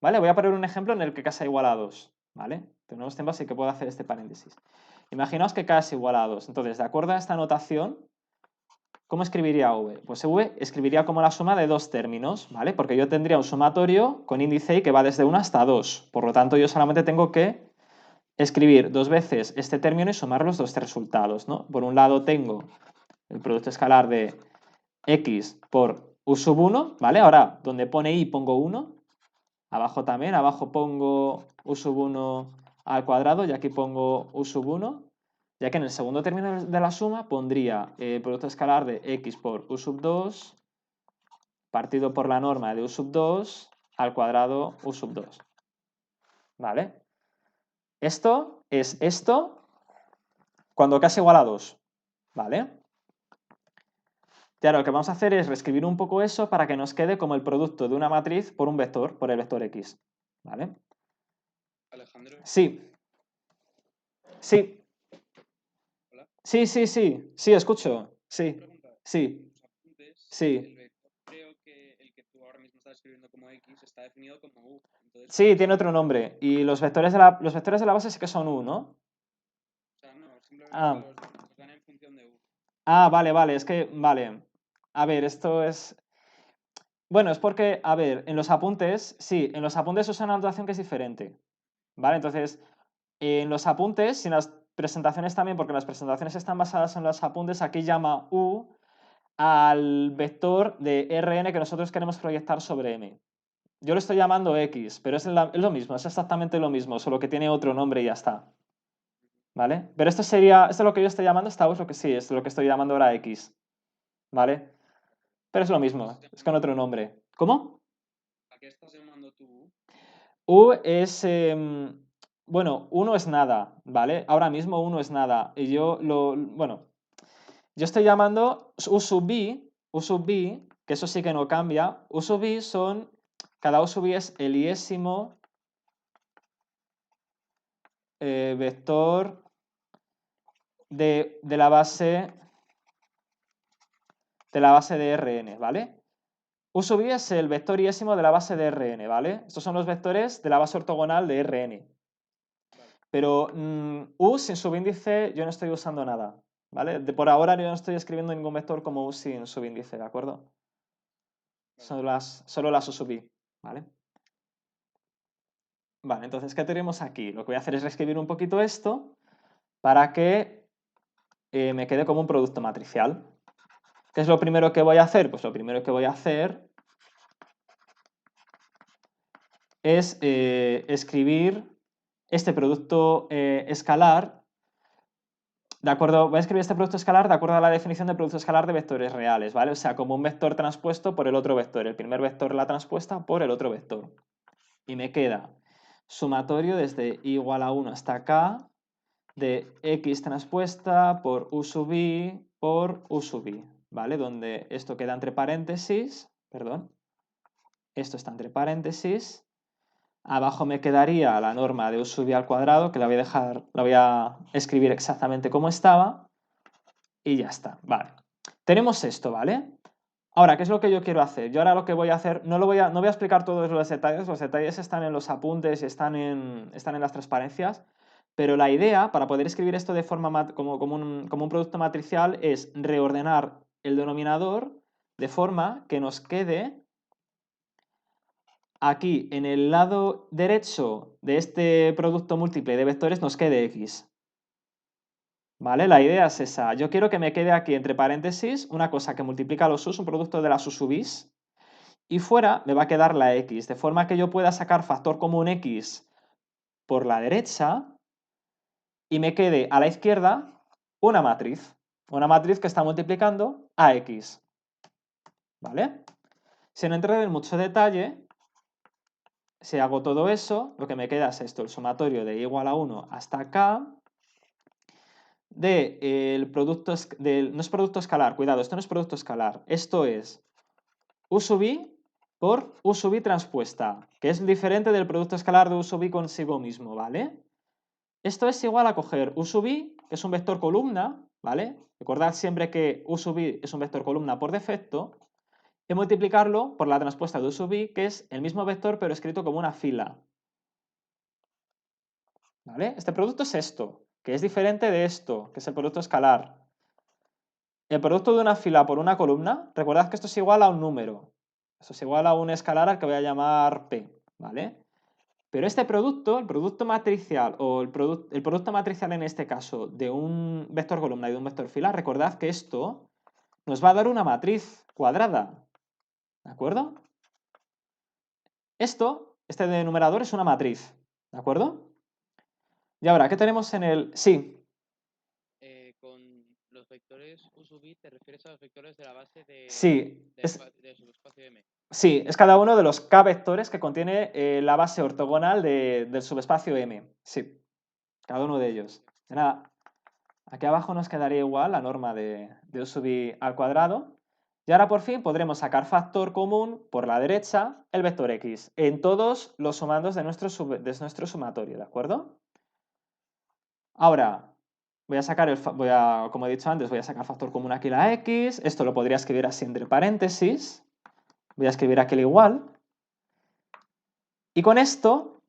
¿Vale? Voy a poner un ejemplo en el que k sea igual a 2, ¿vale? Tenemos tiempo, así que puedo hacer este paréntesis. Imaginaos que k es igual a 2. Entonces, de acuerdo a esta notación, ¿cómo escribiría v? Pues v escribiría como la suma de dos términos, ¿vale? Porque yo tendría un sumatorio con índice i que va desde 1 hasta 2. Por lo tanto, yo solamente tengo que escribir dos veces este término y sumar los dos resultados, ¿no? Por un lado tengo el producto escalar de x por u sub 1, ¿vale? Ahora, donde pone i pongo 1. Abajo también, abajo pongo u sub 1 al cuadrado y aquí pongo u sub 1, ya que en el segundo término de la suma pondría el producto escalar de x por u sub 2 partido por la norma de u sub 2 al cuadrado u sub 2. ¿Vale? Esto es esto cuando k es igual a 2. ¿Vale? Y ahora lo que vamos a hacer es reescribir un poco eso para que nos quede como el producto de una matriz por un vector, por el vector x. ¿Vale? Alejandro. Sí. Sí. Hola. Sí, escucho. Sí. Pregunta. Sí. En tus apuntes, Sí. el vector, creo que el que tú ahora mismo estás escribiendo como x está definido como u. Entonces, Sí, tiene otro nombre. Y los vectores de la base sí que son u, ¿no? O sea, no, simplemente Ah. los dan en función de u. Ah, vale, es que, vale. A ver, esto es... Bueno, es porque, a ver, en los apuntes, sí, en los apuntes usan una notación que es diferente. ¿Vale? Entonces, en los apuntes, y en las presentaciones también, porque las presentaciones están basadas en los apuntes, aquí llama u al vector de Rn que nosotros queremos proyectar sobre M. Yo lo estoy llamando X, pero es lo mismo, es exactamente lo mismo, solo que tiene otro nombre y ya está. ¿vale? Pero esto es lo que yo estoy llamando, esta U es lo que sí, es lo que estoy llamando ahora X, ¿vale? Pero es lo mismo, es con otro nombre. ¿Cómo? ¿A qué estás llamando tú? U es, bueno, U no es nada, ¿vale? Ahora mismo U no es nada. Y bueno, yo estoy llamando U sub B, que eso sí que no cambia. U sub B cada U sub B es el iésimo vector de la base de Rn, ¿vale? U sub i es el vector iésimo de la base de Rn, ¿vale? Estos son los vectores de la base ortogonal de Rn. Pero U sin subíndice yo no estoy usando nada, ¿vale? Por ahora yo no estoy escribiendo ningún vector como U sin subíndice, ¿de acuerdo? Solo las U sub i, ¿vale? Vale, entonces, ¿qué tenemos aquí? Lo que voy a hacer es reescribir un poquito esto para que me quede como un producto matricial. ¿Qué es lo primero que voy a hacer? Pues lo primero que voy a hacer es escribir este producto escalar, de acuerdo, voy a escribir este producto escalar de acuerdo a la definición de producto escalar de vectores reales, ¿vale? O sea, como un vector transpuesto por el otro vector, el primer vector la transpuesta por el otro vector. Y me queda sumatorio desde i igual a 1 hasta k de x transpuesta por u sub i por u sub i, ¿vale? Donde esto queda entre paréntesis, perdón, esto está entre paréntesis. Abajo me quedaría la norma de u sub i al cuadrado, que la voy a escribir exactamente como estaba, y ya está, vale. Tenemos esto, ¿vale? Ahora, ¿qué es lo que yo quiero hacer? Yo ahora lo que voy a hacer, no voy a explicar todos los detalles están en los apuntes y están en las transparencias, pero la idea, para poder escribir esto de forma como un producto matricial, es reordenar el denominador de forma que nos quede aquí en el lado derecho de este producto múltiple de vectores nos quede x. ¿Vale? La idea es esa. Yo quiero que me quede aquí entre paréntesis una cosa que multiplica los u's, un producto de las u sub i's, y fuera me va a quedar la x, de forma que yo pueda sacar factor común x por la derecha y me quede a la izquierda una matriz que está multiplicando a x. ¿Vale? Sin entrar en mucho detalle, si hago todo eso, lo que me queda es esto, el sumatorio de i igual a 1 hasta k del producto, no es producto escalar, cuidado, esto no es producto escalar, esto es u sub i por u sub i transpuesta, que es diferente del producto escalar de u sub i consigo mismo, ¿vale? Esto es igual a coger u sub i, que es un vector columna, ¿vale? Recordad siempre que u sub i es un vector columna por defecto, y multiplicarlo por la transpuesta de u sub i, que es el mismo vector pero escrito como una fila. ¿Vale? Este producto es esto, que es diferente de esto, que es el producto escalar. El producto de una fila por una columna, recordad que esto es igual a un número. Esto es igual a un escalar al que voy a llamar P, ¿vale? Pero este producto, el producto matricial, o el producto matricial en este caso, de un vector columna y de un vector fila, recordad que esto nos va a dar una matriz cuadrada, ¿de acuerdo? Este denominador es una matriz, ¿de acuerdo? Y ahora, ¿qué tenemos en el...? Sí. Con los vectores u sub i te refieres a los vectores de la base de subespacio M. Sí, es cada uno de los k vectores que contiene la base ortogonal del subespacio M. Sí, cada uno de ellos. De nada, aquí abajo nos quedaría igual la norma de u sub i al cuadrado. Y ahora por fin podremos sacar factor común por la derecha, el vector x, en todos los sumandos de nuestro sumatorio, ¿de acuerdo? Ahora, como he dicho antes, voy a sacar factor común aquí la x. Esto lo podría escribir así entre paréntesis. Voy a escribir aquí el igual. Y con esto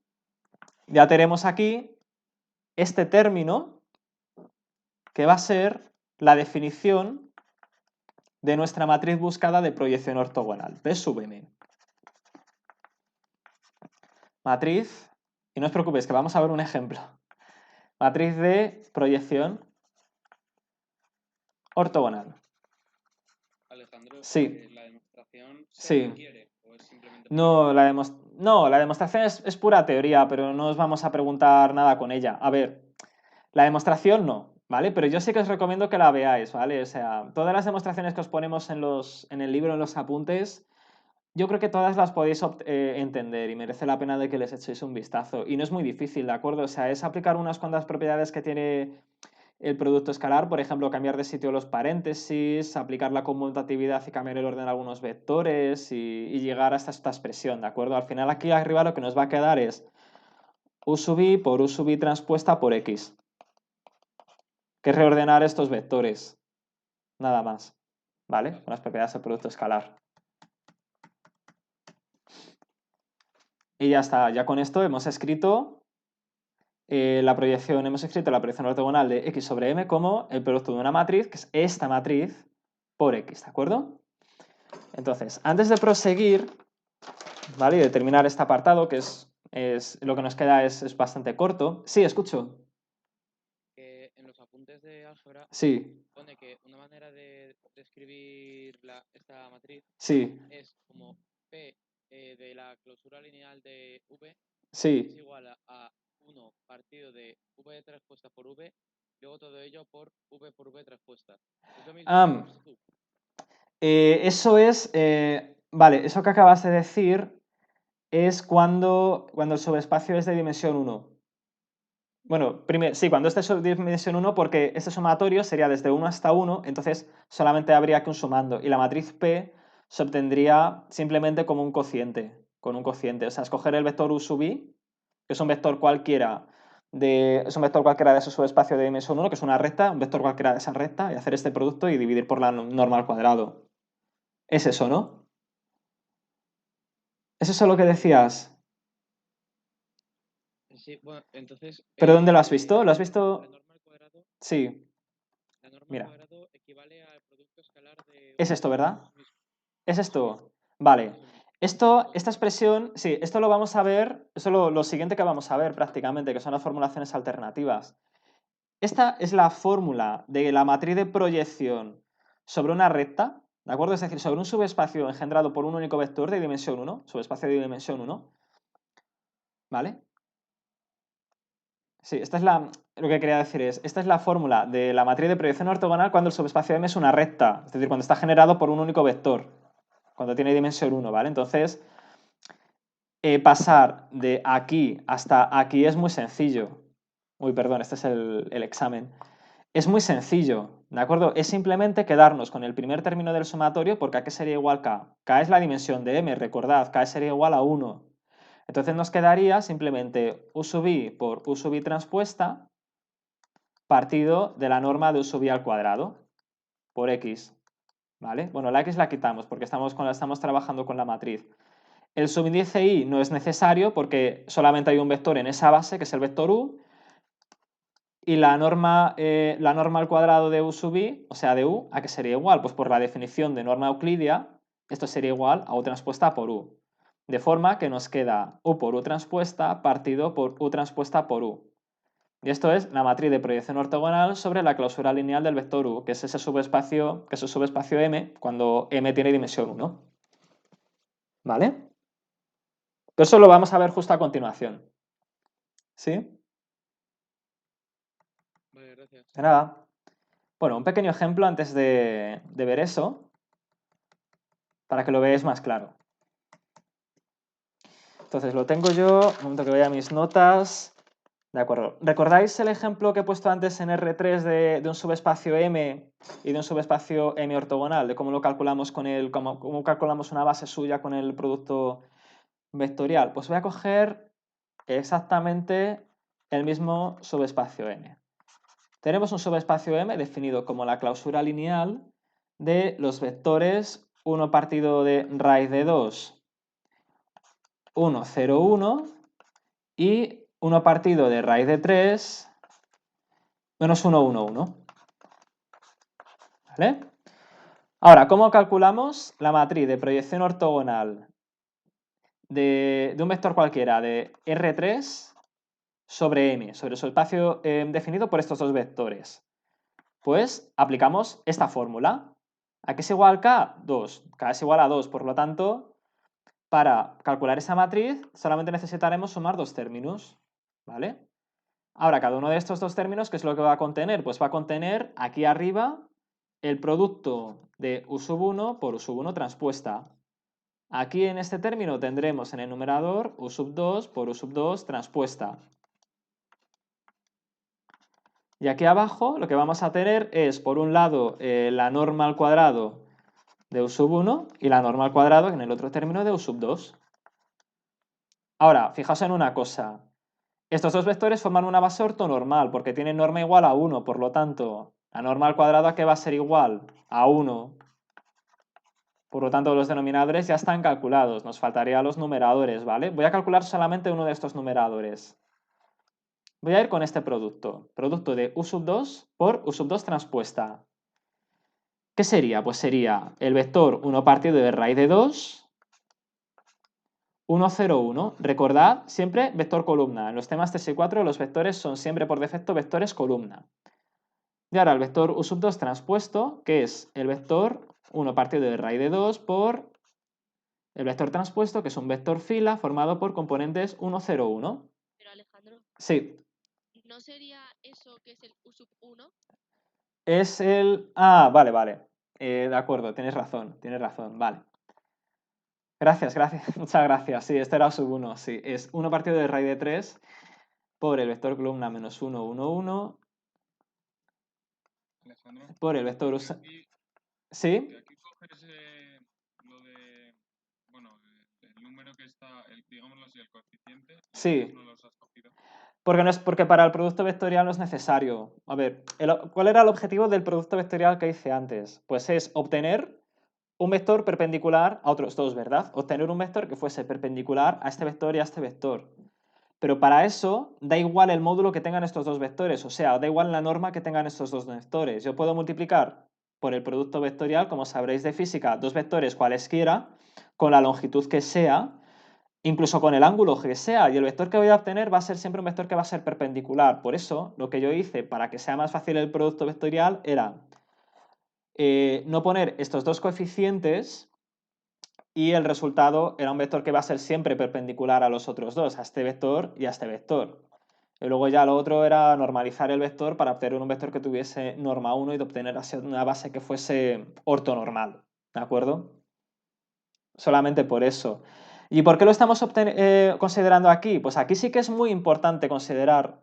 ya tenemos aquí este término que va a ser la definición de nuestra matriz buscada de proyección ortogonal, P sub m. Matriz, y no os preocupéis que vamos a ver un ejemplo. Matriz de proyección ortogonal. Alejandro, Sí. ¿la demostración se requiere o es simplemente... No, la demostración es pura teoría, pero no os vamos a preguntar nada con ella. A ver, La demostración no, ¿vale? Pero yo sí que os recomiendo que la veáis, ¿vale? O sea, todas las demostraciones que os ponemos en el libro, en los apuntes, yo creo que todas las podéis entender y merece la pena de que les echéis un vistazo. Y no es muy difícil, ¿de acuerdo? O sea, es aplicar unas cuantas propiedades que tiene el producto escalar, por ejemplo, cambiar de sitio los paréntesis, aplicar la conmutatividad y cambiar el orden de algunos vectores y llegar hasta esta expresión, ¿de acuerdo? Al final aquí arriba lo que nos va a quedar es u sub i por u sub i transpuesta por x, que es reordenar estos vectores, nada más, ¿vale? Con las propiedades del producto escalar. Y ya está, ya con esto hemos escrito la proyección ortogonal de x sobre m como el producto de una matriz, que es esta matriz, por x, ¿de acuerdo? Entonces, antes de proseguir, ¿vale? Y de terminar este apartado, que es lo que nos queda es bastante corto. Sí, escucho. Que en los apuntes de álgebra Sí, pone que una manera de describir esta matriz sí, es como P de la clausura lineal de V es sí. igual a 1 partido de V transpuesta por V, luego todo ello por V transpuesta. ¿Es lo mismo que has puesto tú? Eso es, vale, eso que acabas de decir es cuando el subespacio es de dimensión 1. Bueno, sí, cuando este es de dimensión 1, porque este sumatorio sería desde 1 hasta 1, entonces solamente habría que un sumando. Y la matriz P se obtendría simplemente como un cociente, con un cociente. O sea, escoger el vector u sub i, que es un vector cualquiera de su subespacio de dimensión 1, que es una recta, un vector cualquiera de esa recta, y hacer este producto y dividir por la norma al cuadrado. Es eso, ¿no? ¿Es eso lo que decías? Sí, bueno, entonces... ¿Pero dónde lo has visto? ¿Lo has visto? La norma al cuadrado, Sí, la norma mira. al cuadrado equivale al producto escalar de... Es esto, ¿verdad? mismo. ¿Es Eso esto? mismo. Vale. Eso mismo. Esta expresión, sí, esto lo vamos a ver, eso es lo siguiente que vamos a ver prácticamente, que son las formulaciones alternativas. Esta es la fórmula de la matriz de proyección sobre una recta, ¿de acuerdo? Es decir, sobre un subespacio engendrado por un único vector de dimensión 1, subespacio de dimensión 1, ¿vale? Sí, lo que quería decir es, esta es la fórmula de la matriz de proyección ortogonal cuando el subespacio M es una recta, es decir, cuando está generado por un único vector, cuando tiene dimensión 1, ¿vale? Entonces, pasar de aquí hasta aquí es muy sencillo. Uy, perdón, este es el examen. Es muy sencillo, ¿de acuerdo? Es simplemente quedarnos con el primer término del sumatorio porque ¿a qué sería igual K? K es la dimensión de M, recordad, K sería igual a 1. Entonces nos quedaría simplemente u sub i por u sub i transpuesta partido de la norma de u sub i al cuadrado por x, ¿vale? Bueno, la x la quitamos porque estamos trabajando con la matriz. El subíndice i no es necesario porque solamente hay un vector en esa base, que es el vector u, y la norma al cuadrado de u sub i, o sea, de u, ¿a qué sería igual? Pues por la definición de norma euclidia, esto sería igual a u transpuesta por u. De forma que nos queda u por u transpuesta partido por u transpuesta por u. Y esto es la matriz de proyección ortogonal sobre la clausura lineal del vector u, que es ese subespacio, M, cuando M tiene dimensión 1. ¿Vale? Pero eso lo vamos a ver justo a continuación. ¿Sí? Vale, gracias. De nada. Bueno, un pequeño ejemplo antes de ver eso, para que lo veáis más claro. Entonces lo tengo yo, un momento que vaya a mis notas. De acuerdo. ¿Recordáis el ejemplo que he puesto antes en R3 de un subespacio M y de un subespacio M ortogonal? De cómo lo calculamos cómo calculamos una base suya con el producto vectorial. Pues voy a coger exactamente el mismo subespacio M. Tenemos un subespacio M definido como la clausura lineal de los vectores 1 partido de raíz de 2, 1, 0, 1 y 1 partido de raíz de 3, menos 1, 1, 1. ¿Vale? Ahora, ¿cómo calculamos la matriz de proyección ortogonal de un vector cualquiera de R3 sobre M, sobre su espacio definido por estos dos vectores? Pues aplicamos esta fórmula. ¿A qué es igual K? 2. K es igual a 2, por lo tanto, para calcular esa matriz solamente necesitaremos sumar dos términos, ¿vale? Ahora, cada uno de estos dos términos, ¿qué es lo que va a contener? Pues va a contener aquí arriba el producto de u sub 1 por u sub 1 transpuesta. Aquí en este término tendremos en el numerador u sub 2 por u sub 2 transpuesta. Y aquí abajo lo que vamos a tener es, por un lado, la norma al cuadrado de u sub 1 y la norma al cuadrado en el otro término de u sub 2. Ahora, fijaos en una cosa. Estos dos vectores forman una base ortonormal porque tienen norma igual a 1, por lo tanto, la norma al cuadrado ¿a qué va a ser igual? A 1. Por lo tanto, los denominadores ya están calculados, nos faltarían los numeradores, ¿vale? Voy a calcular solamente uno de estos numeradores. Voy a ir con este producto de u sub 2 por u sub 2 transpuesta. ¿Qué sería? Pues sería el vector 1 partido de raíz de 2, 1, 0, 1. Recordad, siempre vector columna. En los temas 3 y 4 los vectores son siempre por defecto vectores columna. Y ahora el vector u sub 2 transpuesto, que es el vector 1 partido de raíz de 2 por el vector transpuesto, que es un vector fila formado por componentes 1, 0, 1. Pero Alejandro, Sí. ¿no sería eso que es el u sub 1? Es el... Ah, vale, vale. De acuerdo, tienes razón, vale. Gracias, muchas gracias. Sí, este era u sub 1, sí. Es 1 partido de raíz de 3 por el vector columna menos 1, 1, 1. Alejandro, Por el vector... ¿Sí? que aquí coges lo de... Bueno, el número que está, digámoslo así, el coeficiente. Sí. No los has cogido. Porque para el producto vectorial no es necesario. A ver, ¿cuál era el objetivo del producto vectorial que hice antes? Pues es obtener un vector perpendicular a otros dos, ¿verdad? Obtener un vector que fuese perpendicular a este vector y a este vector. Pero para eso da igual el módulo que tengan estos dos vectores, o sea, da igual la norma que tengan estos dos vectores. Yo puedo multiplicar por el producto vectorial, como sabréis de física, dos vectores cualesquiera, con la longitud que sea, incluso con el ángulo que sea, y el vector que voy a obtener va a ser siempre un vector que va a ser perpendicular. Por eso, lo que yo hice para que sea más fácil el producto vectorial era no poner estos dos coeficientes y el resultado era un vector que va a ser siempre perpendicular a los otros dos, a este vector y a este vector. Y luego ya lo otro era normalizar el vector para obtener un vector que tuviese norma 1 y de obtener así una base que fuese ortonormal, ¿de acuerdo? Solamente por eso. ¿Y por qué lo estamos considerando aquí? Pues aquí sí que es muy importante considerar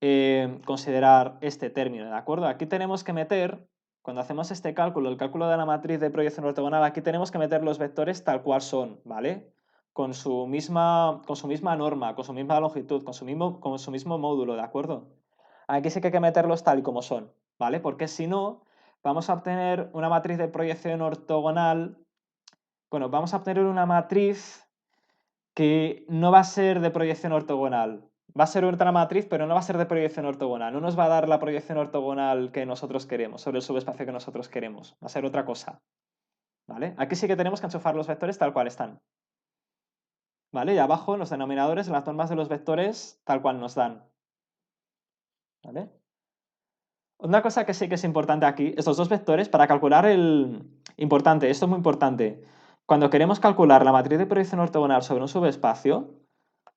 este término, ¿de acuerdo? Aquí tenemos que meter, cuando hacemos este cálculo, el cálculo de la matriz de proyección ortogonal, aquí tenemos que meter los vectores tal cual son, ¿vale? Con su misma norma, con su misma longitud, con su mismo módulo, ¿de acuerdo? Aquí sí que hay que meterlos tal y como son, ¿vale? Porque si no, vamos a obtener una matriz de proyección ortogonal. Bueno, vamos a obtener una matriz que no va a ser de proyección ortogonal. Va a ser otra matriz, pero no va a ser de proyección ortogonal. No nos va a dar la proyección ortogonal que nosotros queremos, sobre el subespacio que nosotros queremos. Va a ser otra cosa. ¿Vale? Aquí sí que tenemos que enchufar los vectores tal cual están. ¿Vale? Y abajo en los denominadores, en las normas de los vectores, tal cual nos dan. ¿Vale? Una cosa que sí que es importante aquí, estos dos vectores, para calcular Importante, esto es muy importante. Cuando queremos calcular la matriz de proyección ortogonal sobre un subespacio,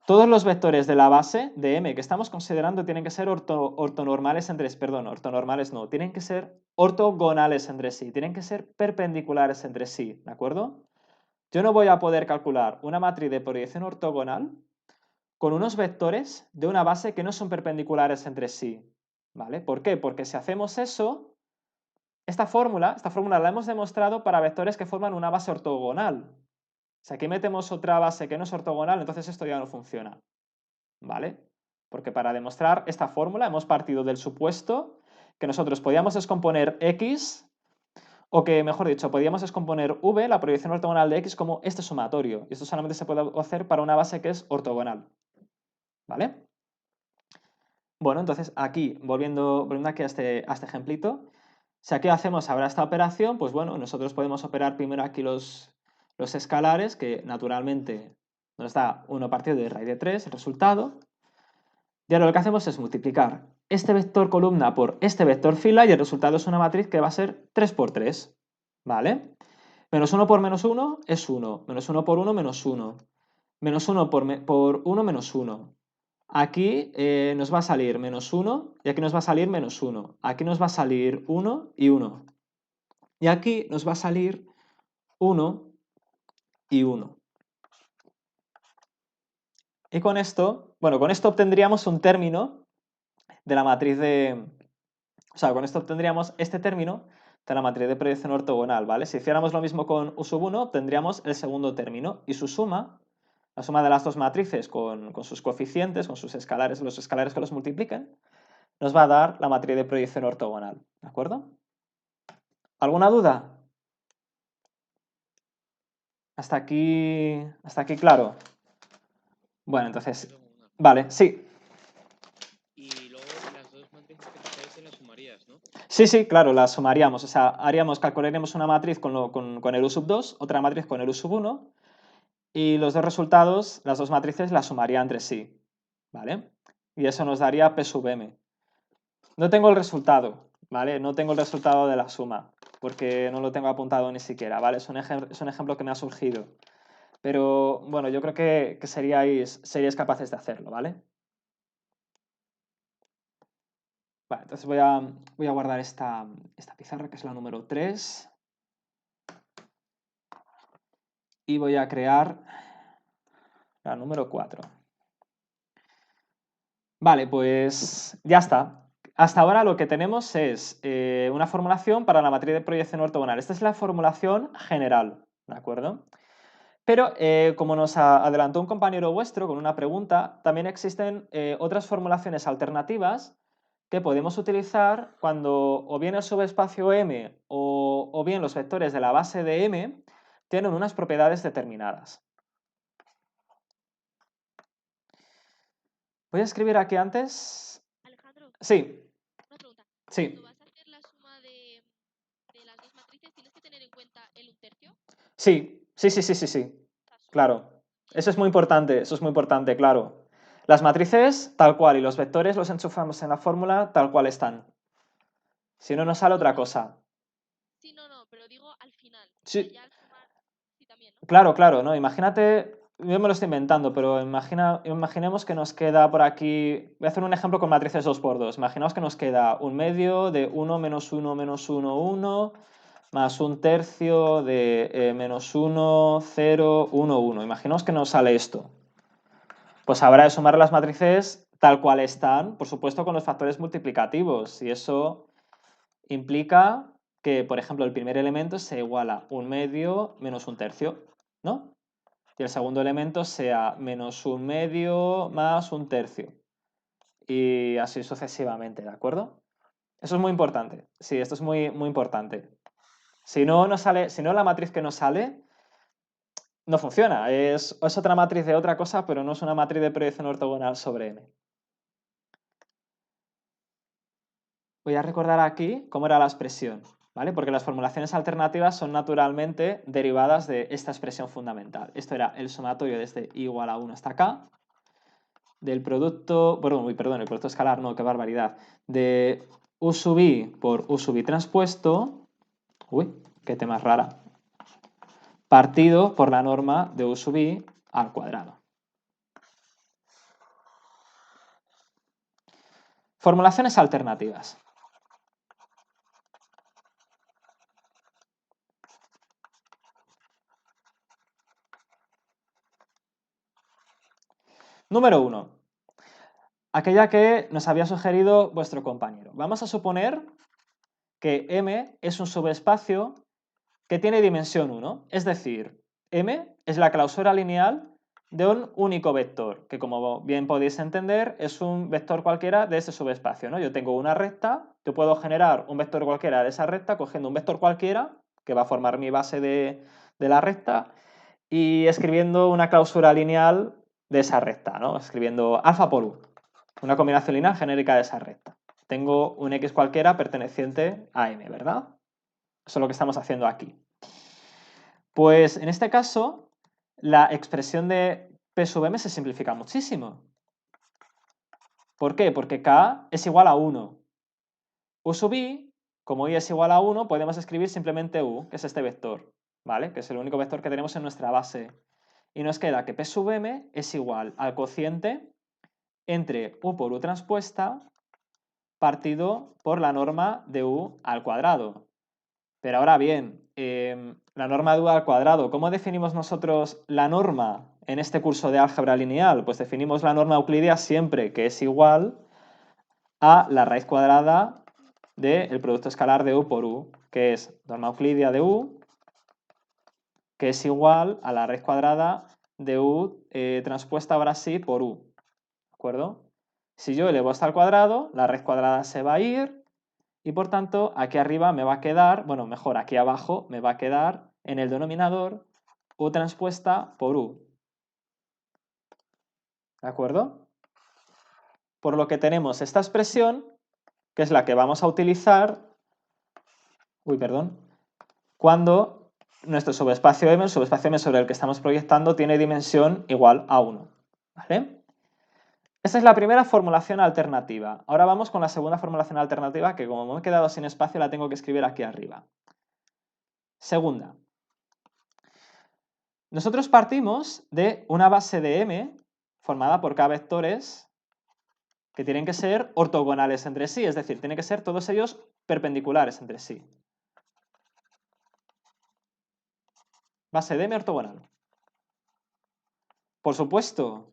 todos los vectores de la base de M que estamos considerando tienen que ser ortonormales entre sí. Perdón, ortonormales no. Tienen que ser ortogonales entre sí. Tienen que ser perpendiculares entre sí. ¿De acuerdo? Yo no voy a poder calcular una matriz de proyección ortogonal con unos vectores de una base que no son perpendiculares entre sí. ¿Vale? ¿Por qué? Porque si hacemos eso, esta fórmula la hemos demostrado para vectores que forman una base ortogonal. Si aquí metemos otra base que no es ortogonal, entonces esto ya no funciona. ¿Vale? Porque para demostrar esta fórmula hemos partido del supuesto que nosotros podíamos descomponer X, o que, mejor dicho, podíamos descomponer V, la proyección ortogonal de X, como este sumatorio. Y esto solamente se puede hacer para una base que es ortogonal. ¿Vale? Bueno, entonces aquí, volviendo aquí a este ejemplito, si aquí hacemos ahora esta operación, pues bueno, nosotros podemos operar primero aquí los escalares, que naturalmente nos da 1 partido de raíz de 3, el resultado. Y ahora lo que hacemos es multiplicar este vector columna por este vector fila y el resultado es una matriz que va a ser 3 por 3. ¿Vale? Menos 1 por menos 1 es 1. Menos 1 por 1, menos 1. Menos 1 por 1, menos 1. aquí nos va a salir menos 1 y aquí nos va a salir menos 1. Aquí nos va a salir 1 y 1. Y aquí nos va a salir 1 y 1. Y con esto, bueno, con esto obtendríamos un término de la matriz de... O sea, con esto obtendríamos este término de la matriz de proyección ortogonal, ¿vale? Si hiciéramos lo mismo con U1, obtendríamos el segundo término y su suma, la suma de las dos matrices con sus coeficientes, con sus escalares, los escalares que los multipliquen, nos va a dar la matriz de proyección ortogonal, ¿de acuerdo? ¿Alguna duda? Hasta aquí claro. Bueno, entonces, vale, sí. Y luego las dos matrices que te aparecen las sumarías, ¿no? Sí, claro, las sumaríamos. O sea, calcularíamos una matriz con el U2, otra matriz con el U1, y los dos resultados, las dos matrices, las sumaría entre sí, ¿vale? Y eso nos daría P sub M. No tengo el resultado, ¿vale? No tengo el resultado de la suma, porque no lo tengo apuntado ni siquiera, ¿vale? Es un ejemplo que me ha surgido. Pero, bueno, yo creo que seríais capaces de hacerlo, ¿vale? Vale, entonces voy a guardar esta pizarra, que es la número 3. Y voy a crear la número 4. Vale, pues ya está. Hasta ahora lo que tenemos es una formulación para la matriz de proyección ortogonal. Esta es la formulación general, ¿de acuerdo? Pero como nos adelantó un compañero vuestro con una pregunta, también existen otras formulaciones alternativas que podemos utilizar cuando o bien el subespacio M o bien los vectores de la base de M tienen unas propiedades determinadas. Voy a escribir aquí antes. Alejandro, Sí, una pregunta. sí. Cuando vas a hacer la suma de las dos matrices, ¿tienes que tener en cuenta el 1/3? Sí. Claro. Eso es muy importante, claro. Las matrices, tal cual, y los vectores los enchufamos en la fórmula tal cual están. Si no, nos sale otra cosa. Sí, no, pero digo al final. Sí. Ya al sumar, sí también, ¿no? Claro, ¿no? Imagínate, yo me lo estoy inventando, pero imaginemos que nos queda por aquí, voy a hacer un ejemplo con matrices 2×2. Imaginaos que nos queda un medio de 1, menos 1, menos 1, 1, más un tercio de menos 1, 0, 1, 1. Imaginaos que nos sale esto. Pues habrá de sumar las matrices tal cual están, por supuesto con los factores multiplicativos. Y eso implica que, por ejemplo, el primer elemento sea igual a un medio menos un tercio, ¿no? Y el segundo elemento sea menos un medio más un tercio. Y así sucesivamente, ¿de acuerdo? Eso es muy importante. Sí, esto es muy, muy importante. Si no, la matriz que nos sale no funciona. Es otra matriz de otra cosa, pero no es una matriz de proyección ortogonal sobre M. Voy a recordar aquí cómo era la expresión, ¿vale? Porque las formulaciones alternativas son naturalmente derivadas de esta expresión fundamental. Esto era el sumatorio desde i igual a 1 hasta acá, del producto, el producto escalar, no, qué barbaridad, de u sub i por u sub i transpuesto, uy, qué tema rara, partido por la norma de u sub i al cuadrado. Formulaciones alternativas. Número 1. Aquella que nos había sugerido vuestro compañero. Vamos a suponer que M es un subespacio que tiene dimensión 1, es decir, M es la clausura lineal de un único vector, que como bien podéis entender es un vector cualquiera de ese subespacio, ¿no? Yo tengo una recta, yo puedo generar un vector cualquiera de esa recta cogiendo un vector cualquiera, que va a formar mi base de la recta, y escribiendo una clausura lineal de esa recta, ¿no? Escribiendo alfa por u, una combinación lineal genérica de esa recta. Tengo un x cualquiera perteneciente a M, ¿verdad? Eso es lo que estamos haciendo aquí. Pues en este caso, la expresión de P sub M se simplifica muchísimo. ¿Por qué? Porque K es igual a 1. U sub I, como I es igual a 1, podemos escribir simplemente U, que es este vector, ¿vale? Que es el único vector que tenemos en nuestra base. Y nos queda que P sub M es igual al cociente entre U por U transpuesta partido por la norma de U al cuadrado. Pero ahora bien, la norma de U al cuadrado, ¿cómo definimos nosotros la norma en este curso de álgebra lineal? Pues definimos la norma euclídea siempre que es igual a la raíz cuadrada del producto escalar de U por U, que es norma euclídea de U, que es igual a la raíz cuadrada de U transpuesta ahora sí por U. ¿De acuerdo? Si yo elevo esto al cuadrado, la raíz cuadrada se va a ir y por tanto aquí arriba me va a quedar, bueno, mejor aquí abajo me va a quedar en el denominador U transpuesta por U. ¿De acuerdo? Por lo que tenemos esta expresión, que es la que vamos a utilizar, cuando nuestro subespacio M, el subespacio M sobre el que estamos proyectando, tiene dimensión igual a 1. ¿Vale? Esta es la primera formulación alternativa. Ahora vamos con la segunda formulación alternativa, que como me he quedado sin espacio la tengo que escribir aquí arriba. Segunda. Nosotros partimos de una base de M formada por K vectores que tienen que ser ortogonales entre sí, es decir, tienen que ser todos ellos perpendiculares entre sí. Base de M ortogonal. Por supuesto,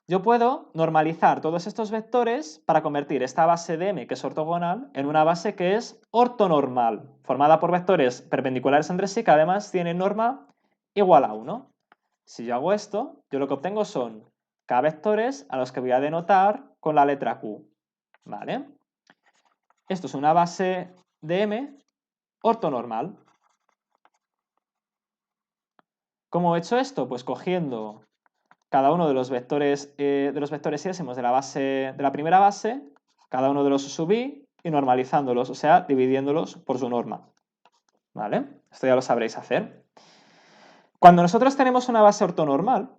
yo puedo normalizar todos estos vectores para convertir esta base de M, que es ortogonal, en una base que es ortonormal, formada por vectores perpendiculares entre sí que además tienen norma igual a 1. Si yo hago esto, yo lo que obtengo son K vectores a los que voy a denotar con la letra Q. ¿Vale? Esto es una base de M ortonormal. ¿Cómo he hecho esto? Pues cogiendo cada uno de los vectores iésemos de la primera base, cada uno de los sub i y normalizándolos, o sea, dividiéndolos por su norma. ¿Vale? Esto ya lo sabréis hacer. Cuando nosotros tenemos una base ortonormal,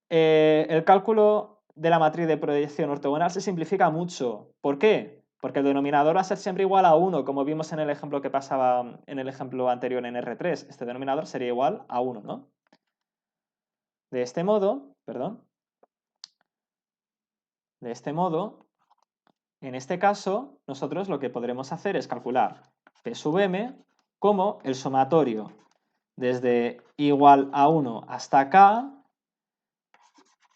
el cálculo de la matriz de proyección ortogonal se simplifica mucho. ¿Por qué? Porque el denominador va a ser siempre igual a 1, como vimos en el ejemplo que pasaba en el ejemplo anterior en R3. Este denominador sería igual a 1, ¿no? De este modo, en este caso, nosotros lo que podremos hacer es calcular P sub m como el sumatorio desde igual a 1 hasta k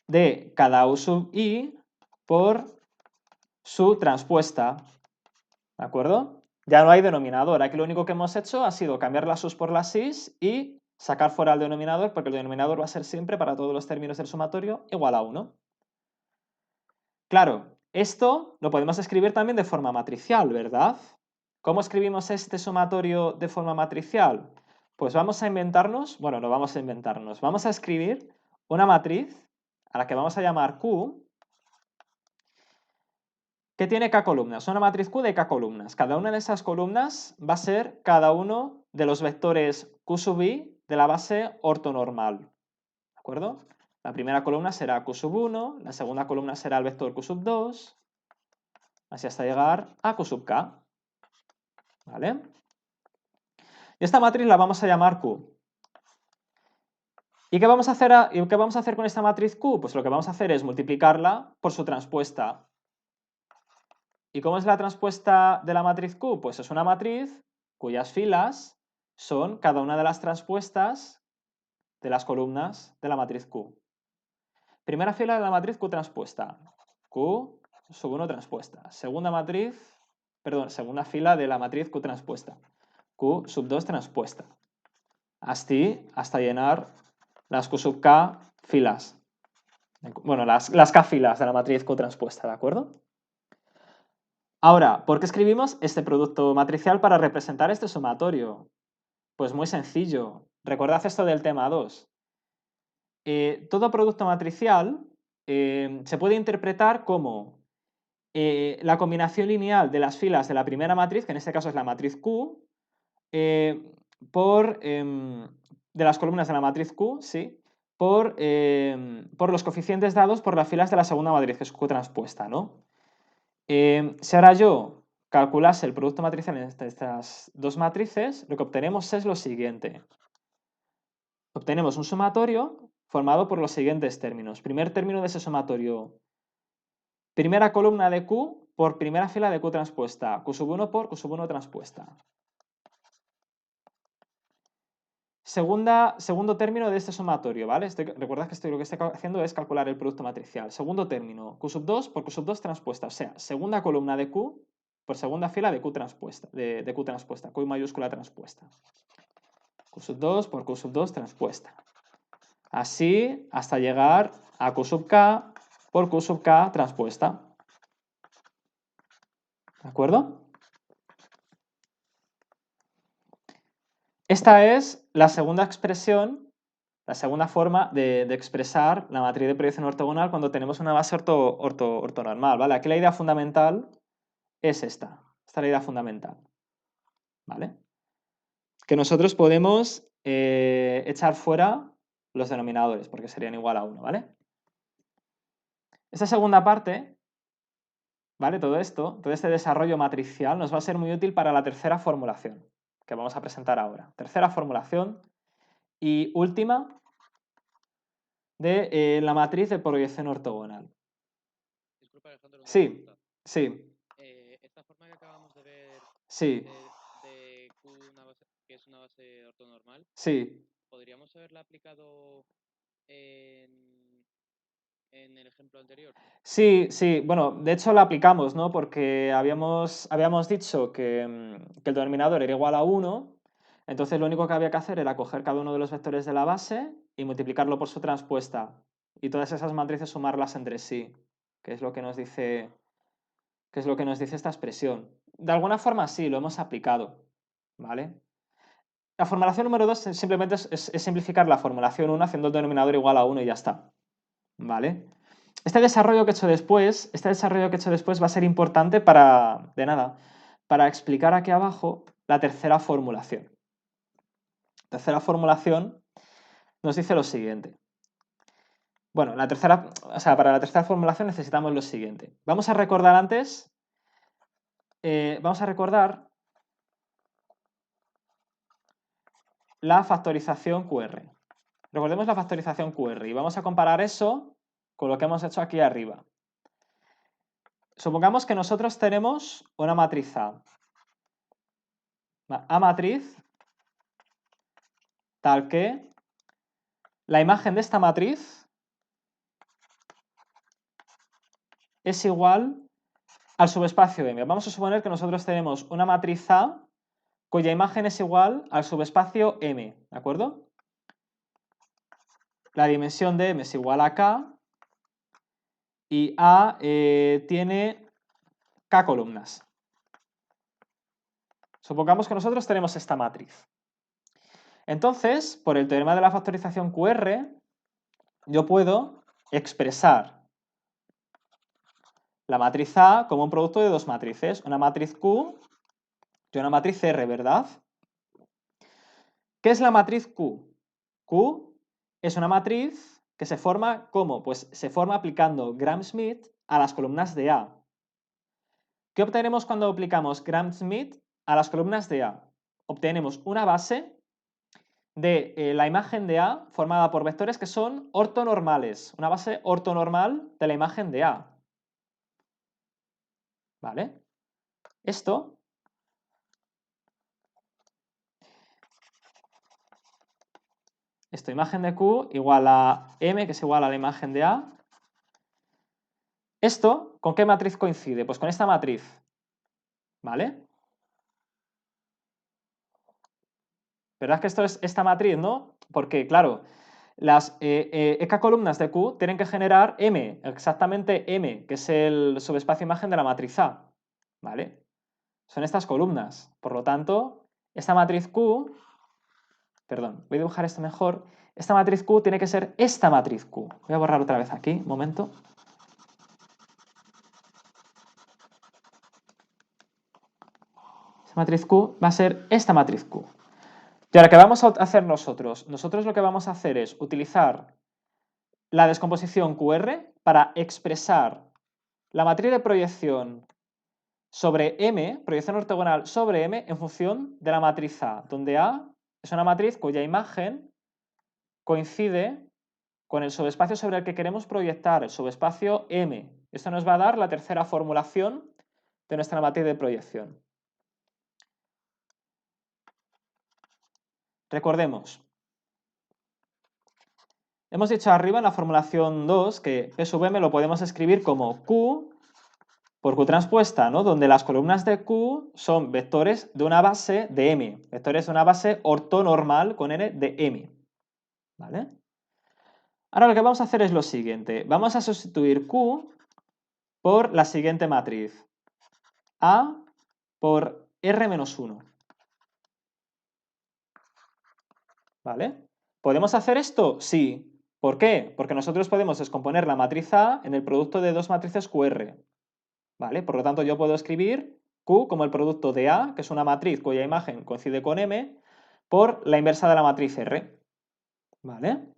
de cada u sub i por su transpuesta. ¿De acuerdo? Ya no hay denominador. Aquí lo único que hemos hecho ha sido cambiar las sus por las is y sacar fuera el denominador, porque el denominador va a ser siempre para todos los términos del sumatorio igual a 1. Claro, esto lo podemos escribir también de forma matricial, ¿verdad? ¿Cómo escribimos este sumatorio de forma matricial? Pues vamos a inventarnos, bueno, no vamos a inventarnos, vamos a escribir una matriz a la que vamos a llamar Q, que tiene k columnas, una matriz Q de k columnas. Cada una de esas columnas va a ser cada uno de los vectores Q sub i de la base ortonormal. ¿De acuerdo? La primera columna será Q sub 1, la segunda columna será el vector Q sub 2, así hasta llegar a Q sub k. ¿Vale? Y esta matriz la vamos a llamar Q. ¿Y qué vamos a hacer con esta matriz Q? Pues lo que vamos a hacer es multiplicarla por su transpuesta. ¿Y cómo es la transpuesta de la matriz Q? Pues es una matriz cuyas filas son cada una de las transpuestas de las columnas de la matriz Q. Primera fila de la matriz Q transpuesta. Q sub 1 transpuesta. Segunda fila de la matriz Q transpuesta. Q sub 2 transpuesta. Así hasta llenar las Q sub K filas. Bueno, las K filas de la matriz Q transpuesta, ¿de acuerdo? Ahora, ¿por qué escribimos este producto matricial para representar este sumatorio? Pues muy sencillo. Recordad esto del tema 2. Todo producto matricial se puede interpretar como la combinación lineal de las filas de la primera matriz, que en este caso es la matriz Q, de las columnas de la matriz Q, sí, por los coeficientes dados por las filas de la segunda matriz, que es Q transpuesta, ¿no? Si ahora yo calculase el producto matricial en estas dos matrices, lo que obtenemos es lo siguiente. Obtenemos un sumatorio formado por los siguientes términos. Primer término de ese sumatorio, Primera columna de Q por primera fila de Q transpuesta. Q1 por Q1 transpuesta. Segundo término de este sumatorio, ¿vale? Recordad que lo que estoy haciendo es calcular el producto matricial. Segundo término, Q2 por Q2 transpuesta. O sea, segunda columna de Q por segunda fila de Q transpuesta. De Q transpuesta. Q mayúscula transpuesta. Q2 por Q2 transpuesta. Así hasta llegar a Q por Q transpuesta. ¿De acuerdo? Esta es la segunda expresión, la segunda forma de expresar la matriz de proyección ortogonal cuando tenemos una base ortonormal, ¿vale? Aquí la idea fundamental es esta. Esta es la idea fundamental, ¿vale? Que nosotros podemos echar fuera los denominadores, porque serían igual a 1, ¿vale? Esta segunda parte, ¿vale? Todo este desarrollo matricial nos va a ser muy útil para la tercera formulación que vamos a presentar ahora. Tercera formulación y última de la matriz de proyección ortogonal. Disculpa, Alejandro, una Sí, pregunta. sí, Esta forma que acabamos de ver sí, de Q, que es una base ortonormal, sí. ¿podríamos haberla aplicado en el ejemplo anterior? Sí, sí, bueno, de hecho la aplicamos, ¿no? Porque habíamos dicho que el denominador era igual a 1, entonces lo único que había que hacer era coger cada uno de los vectores de la base y multiplicarlo por su transpuesta y todas esas matrices sumarlas entre sí, que es lo que nos dice, esta expresión. De alguna forma sí, lo hemos aplicado, ¿vale? La formulación número 2 simplemente es simplificar la formulación 1 haciendo el denominador igual a 1 y ya está, ¿vale? Este desarrollo que he hecho después va a ser importante para explicar aquí abajo la tercera formulación. La tercera formulación nos dice lo siguiente. Bueno, para la tercera formulación necesitamos lo siguiente. Vamos a recordar la factorización QR. Recordemos la factorización QR y vamos a comparar eso con lo que hemos hecho aquí arriba. Supongamos que nosotros tenemos una matriz A. A matriz tal que la imagen de esta matriz es igual al subespacio M. Vamos a suponer que nosotros tenemos una matriz A cuya imagen es igual al subespacio M, ¿de acuerdo? La dimensión de M es igual a K y A tiene K columnas. Supongamos que nosotros tenemos esta matriz. Entonces, por el teorema de la factorización QR, yo puedo expresar la matriz A como un producto de dos matrices, una matriz Q y una matriz R, ¿verdad? ¿Qué es la matriz Q? Q es una matriz que se forma ¿cómo? Pues se forma aplicando Gram-Schmidt a las columnas de A. ¿Qué obtenemos cuando aplicamos Gram-Schmidt a las columnas de A? Obtenemos una base de la imagen de A formada por vectores que son ortonormales, una base ortonormal de la imagen de A. ¿Vale? Esto imagen de Q igual a M, que es igual a la imagen de A. ¿Esto con qué matriz coincide? Pues con esta matriz, ¿vale? ¿Verdad que esto es esta matriz, no? Porque, claro, las EK columnas de Q tienen que generar M, exactamente M, que es el subespacio imagen de la matriz A, ¿vale? Son estas columnas. Por lo tanto, esta matriz Q, perdón, voy a dibujar esto mejor. Esta matriz Q tiene que ser esta matriz Q. Voy a borrar otra vez aquí, un momento. Esta matriz Q va a ser esta matriz Q. Y ahora, ¿qué vamos a hacer nosotros? Nosotros lo que vamos a hacer es utilizar la descomposición QR para expresar la matriz de proyección sobre M, proyección ortogonal sobre M, en función de la matriz A, donde A es una matriz cuya imagen coincide con el subespacio sobre el que queremos proyectar, el subespacio M. Esto nos va a dar la tercera formulación de nuestra matriz de proyección. Recordemos. Hemos dicho arriba en la formulación 2 que P sub M lo podemos escribir como Q por Q transpuesta, ¿no? Donde las columnas de Q son vectores de una base de M, vectores de una base ortonormal con N de M. ¿Vale? Ahora lo que vamos a hacer es lo siguiente. Vamos a sustituir Q por la siguiente matriz. A por R-1. ¿Vale? ¿Podemos hacer esto? Sí. ¿Por qué? Porque nosotros podemos descomponer la matriz A en el producto de dos matrices QR. ¿Vale? Por lo tanto, yo puedo escribir Q como el producto de A, que es una matriz cuya imagen coincide con M, por la inversa de la matriz R. ¿Vale?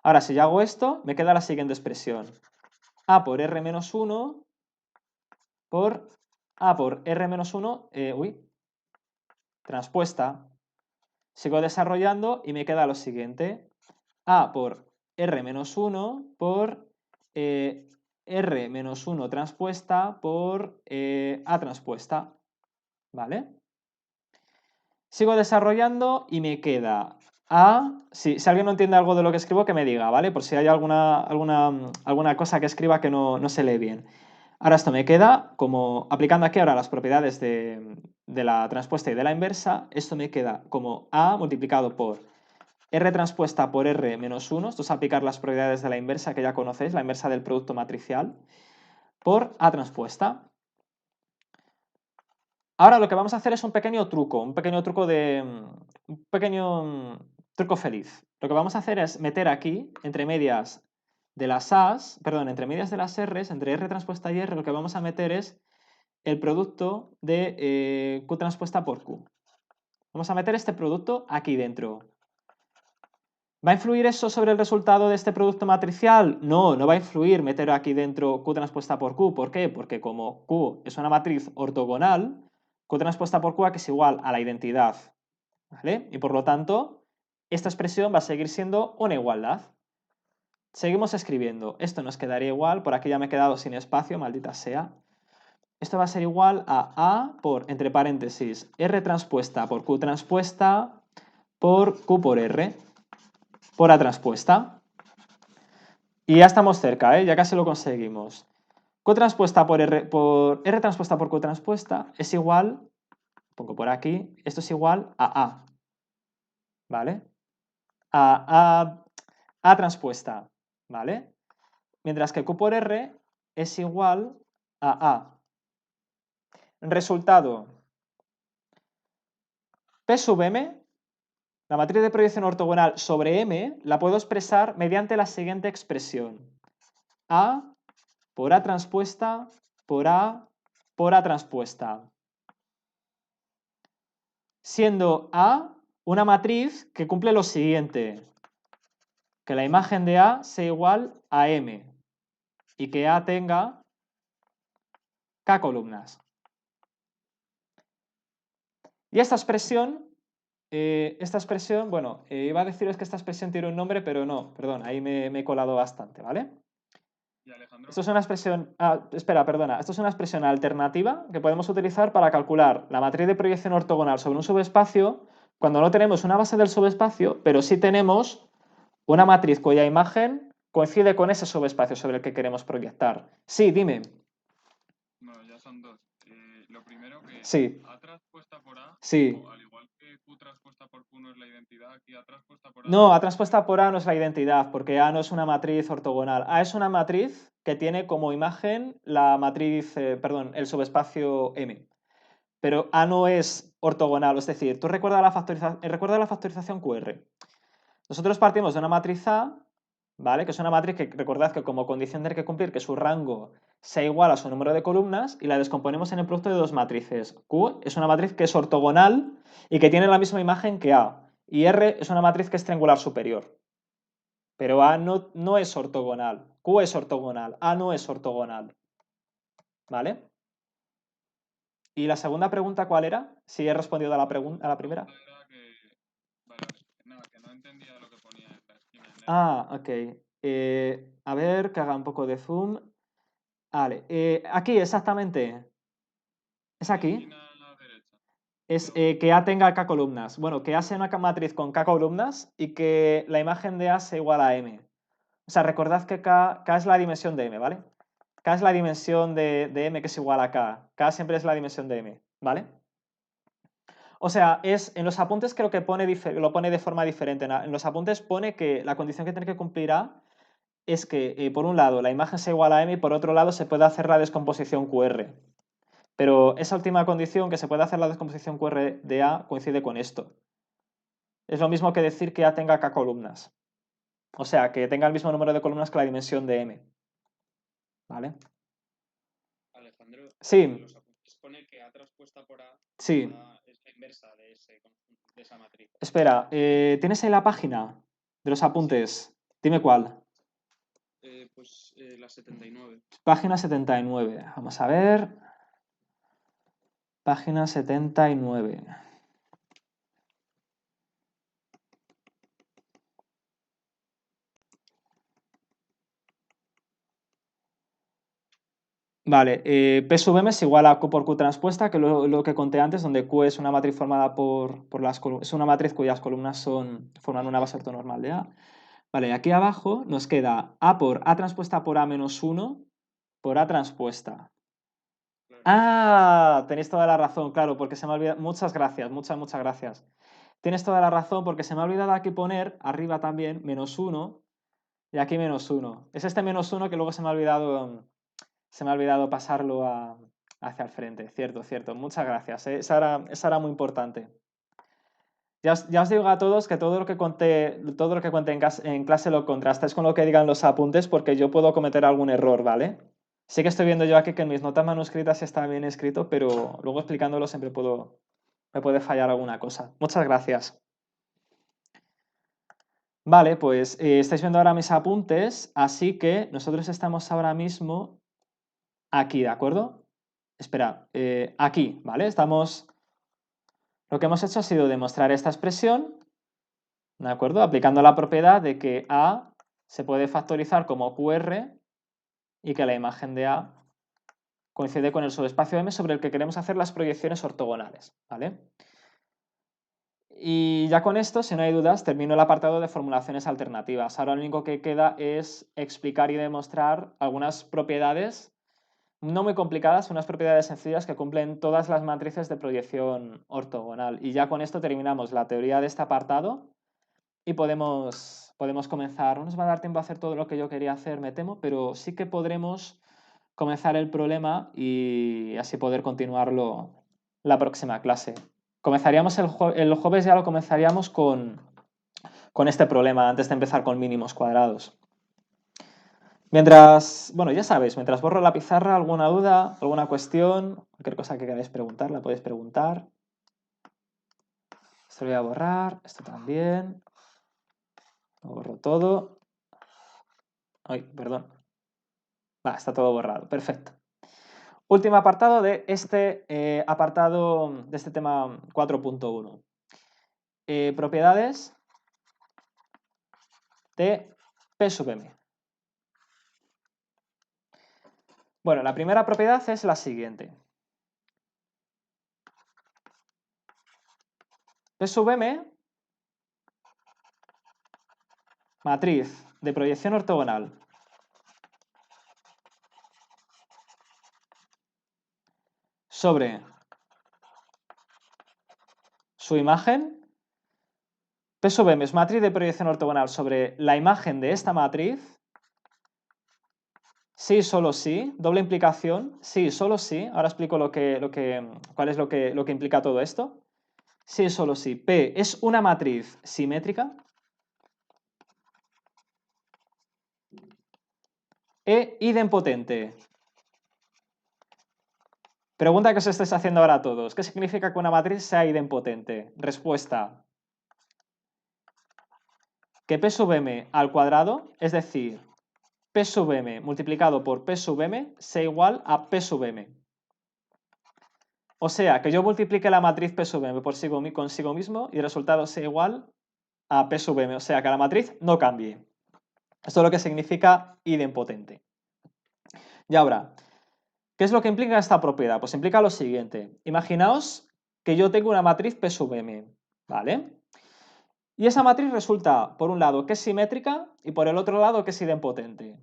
Ahora, si yo hago esto, me queda la siguiente expresión. A por R-1 por A por R-1, transpuesta. Sigo desarrollando y me queda lo siguiente. A por R-1 por R-1 transpuesta por A transpuesta. ¿Vale? Sigo desarrollando y me queda A. Si alguien no entiende algo de lo que escribo, que me diga, ¿vale? Por si hay alguna cosa que escriba que no se lee bien. Ahora esto me queda como, aplicando aquí ahora las propiedades de la transpuesta y de la inversa, esto me queda como A multiplicado por R transpuesta por R menos 1, esto es aplicar las propiedades de la inversa que ya conocéis, la inversa del producto matricial, por A transpuesta. Ahora lo que vamos a hacer es un pequeño truco feliz. Lo que vamos a hacer es meter aquí, entre medias de las A's, perdón, entre medias de las R's, entre R transpuesta y R, lo que vamos a meter es el producto de Q transpuesta por Q. Vamos a meter este producto aquí dentro. ¿Va a influir eso sobre el resultado de este producto matricial? No, no va a influir meter aquí dentro Q transpuesta por Q. ¿Por qué? Porque como Q es una matriz ortogonal, Q transpuesta por Q es igual a la identidad. ¿Vale? Y por lo tanto, esta expresión va a seguir siendo una igualdad. Seguimos escribiendo. Esto nos quedaría igual. Por aquí ya me he quedado sin espacio, maldita sea. Esto va a ser igual a A por, entre paréntesis, R transpuesta por Q transpuesta por Q por R por A transpuesta. Y ya estamos cerca, ya casi lo conseguimos. Q transpuesta por R transpuesta por Q transpuesta es igual, pongo por aquí, esto es igual a A. ¿Vale? A transpuesta. ¿Vale? Mientras que Q por R es igual a A. Resultado. P sub M, la matriz de proyección ortogonal sobre M, la puedo expresar mediante la siguiente expresión. A por A transpuesta por A transpuesta. Siendo A una matriz que cumple lo siguiente. Que la imagen de A sea igual a M y que A tenga K columnas. Y esta expresión, bueno, iba a deciros que esta expresión tiene un nombre, pero no, perdón, ahí me he colado bastante, ¿vale? ¿Y Alejandro? Esto es una expresión, esto es una expresión alternativa que podemos utilizar para calcular la matriz de proyección ortogonal sobre un subespacio cuando no tenemos una base del subespacio, pero sí tenemos una matriz cuya imagen coincide con ese subespacio sobre el que queremos proyectar. Sí, dime. Bueno, ya son dos. Lo primero que Sí. A transpuesta por A, Sí. al igual que Q transpuesta por Q no es la identidad, aquí A transpuesta por A... No, A transpuesta por A no es la identidad, porque A no es una matriz ortogonal. A es una matriz que tiene como imagen la matriz, el subespacio M. Pero A no es ortogonal, es decir, tú recuerda la factorización QR. Nosotros partimos de una matriz A, ¿vale? Que es una matriz que recordad que como condición tiene que cumplir que su rango sea igual a su número de columnas y la descomponemos en el producto de dos matrices. Q es una matriz que es ortogonal y que tiene la misma imagen que A. Y R es una matriz que es triangular superior. Pero A no es ortogonal. Q es ortogonal. A no es ortogonal. ¿Vale? ¿Y la segunda pregunta cuál era? Si he respondido a la primera. Era que... Vale, nada, que no entendía lo que ponía en la esquina. Ok. A ver, que haga un poco de zoom. Vale, aquí exactamente. ¿Es aquí? Esquina a la derecha. Es que A tenga K columnas. Bueno, que A sea una matriz con K columnas y que la imagen de A sea igual a M. O sea, recordad que K es la dimensión de M, ¿vale? K es la dimensión de M que es igual a K. K siempre es la dimensión de M, ¿vale? O sea, en los apuntes creo que lo pone de forma diferente. En los apuntes pone que la condición que tiene que cumplir A es que, por un lado, la imagen sea igual a M y por otro lado se puede hacer la descomposición QR. Pero esa última condición, que se puede hacer la descomposición QR de A, coincide con esto. Es lo mismo que decir que A tenga K columnas. O sea, que tenga el mismo número de columnas que la dimensión de M. ¿Vale? Alejandro, Sí. en los apuntes pone que A transpuesta por A Sí. es la inversa de esa matriz. Espera, ¿tienes ahí la página de los apuntes? Dime cuál. Pues la 79. Página 79. Vamos a ver. Página 79. Vale, P sub M es igual a Q por Q transpuesta, que lo que conté antes, donde Q es una matriz formada por las columnas, es una matriz cuyas columnas forman una base ortonormal de A. Vale, aquí abajo nos queda A por A transpuesta por A menos 1 por A transpuesta. Claro. Ah, tenéis toda la razón, claro, porque se me ha olvidado. Muchas gracias, muchas gracias. Tienes toda la razón, porque se me ha olvidado aquí poner, arriba también, menos 1 y aquí menos 1. Es este menos 1 que luego se me ha olvidado pasarlo hacia el frente. Cierto, cierto. Muchas gracias. Esa era muy importante. Ya os digo a todos que todo lo que conté en clase lo contrastáis con lo que digan los apuntes, porque yo puedo cometer algún error, ¿vale? Sí que estoy viendo yo aquí que en mis notas manuscritas está bien escrito, pero luego explicándolo siempre me puede fallar alguna cosa. Muchas gracias. Vale, pues estáis viendo ahora mis apuntes, así que nosotros estamos ahora mismo aquí, ¿de acuerdo? Espera, aquí, ¿vale? Lo que hemos hecho ha sido demostrar esta expresión, ¿de acuerdo? Aplicando la propiedad de que A se puede factorizar como QR y que la imagen de A coincide con el subespacio M sobre el que queremos hacer las proyecciones ortogonales, ¿vale? Y ya con esto, si no hay dudas, termino el apartado de formulaciones alternativas. Ahora lo único que queda es explicar y demostrar algunas propiedades no muy complicadas, unas propiedades sencillas que cumplen todas las matrices de proyección ortogonal. Y ya con esto terminamos la teoría de este apartado y podemos comenzar. No nos va a dar tiempo a hacer todo lo que yo quería hacer, me temo, pero sí que podremos comenzar el problema y así poder continuarlo la próxima clase. Comenzaríamos el jueves, ya lo comenzaríamos con este problema antes de empezar con mínimos cuadrados. Mientras, bueno, ya sabéis, mientras borro la pizarra, alguna duda, alguna cuestión, cualquier cosa que queráis preguntar, la podéis preguntar. Esto lo voy a borrar, esto también. Lo borro todo. Ay, perdón. Va, está todo borrado, perfecto. Último apartado de este de este tema 4.1. Propiedades de P sub M. Bueno, la primera propiedad es la siguiente. P sub M, matriz de proyección ortogonal sobre su imagen. P sub M es matriz de proyección ortogonal sobre la imagen de esta matriz. Sí, solo sí. Doble implicación. Sí, solo sí. Ahora explico cuál es lo que implica todo esto. Sí, solo sí. P es una matriz simétrica. E idempotente. Pregunta que os estáis haciendo ahora a todos. ¿Qué significa que una matriz sea idempotente? Respuesta. Que P sub M al cuadrado, es decir, P sub M multiplicado por P sub M, sea igual a P sub M. O sea, que yo multiplique la matriz P sub M consigo mismo y el resultado sea igual a P sub M. O sea, que la matriz no cambie. Esto es lo que significa idempotente. Y ahora, ¿Qué es lo que implica esta propiedad? Pues implica lo siguiente. Imaginaos que yo tengo una matriz P sub M, ¿vale? Y esa matriz resulta, por un lado, que es simétrica y por el otro lado que es idempotente.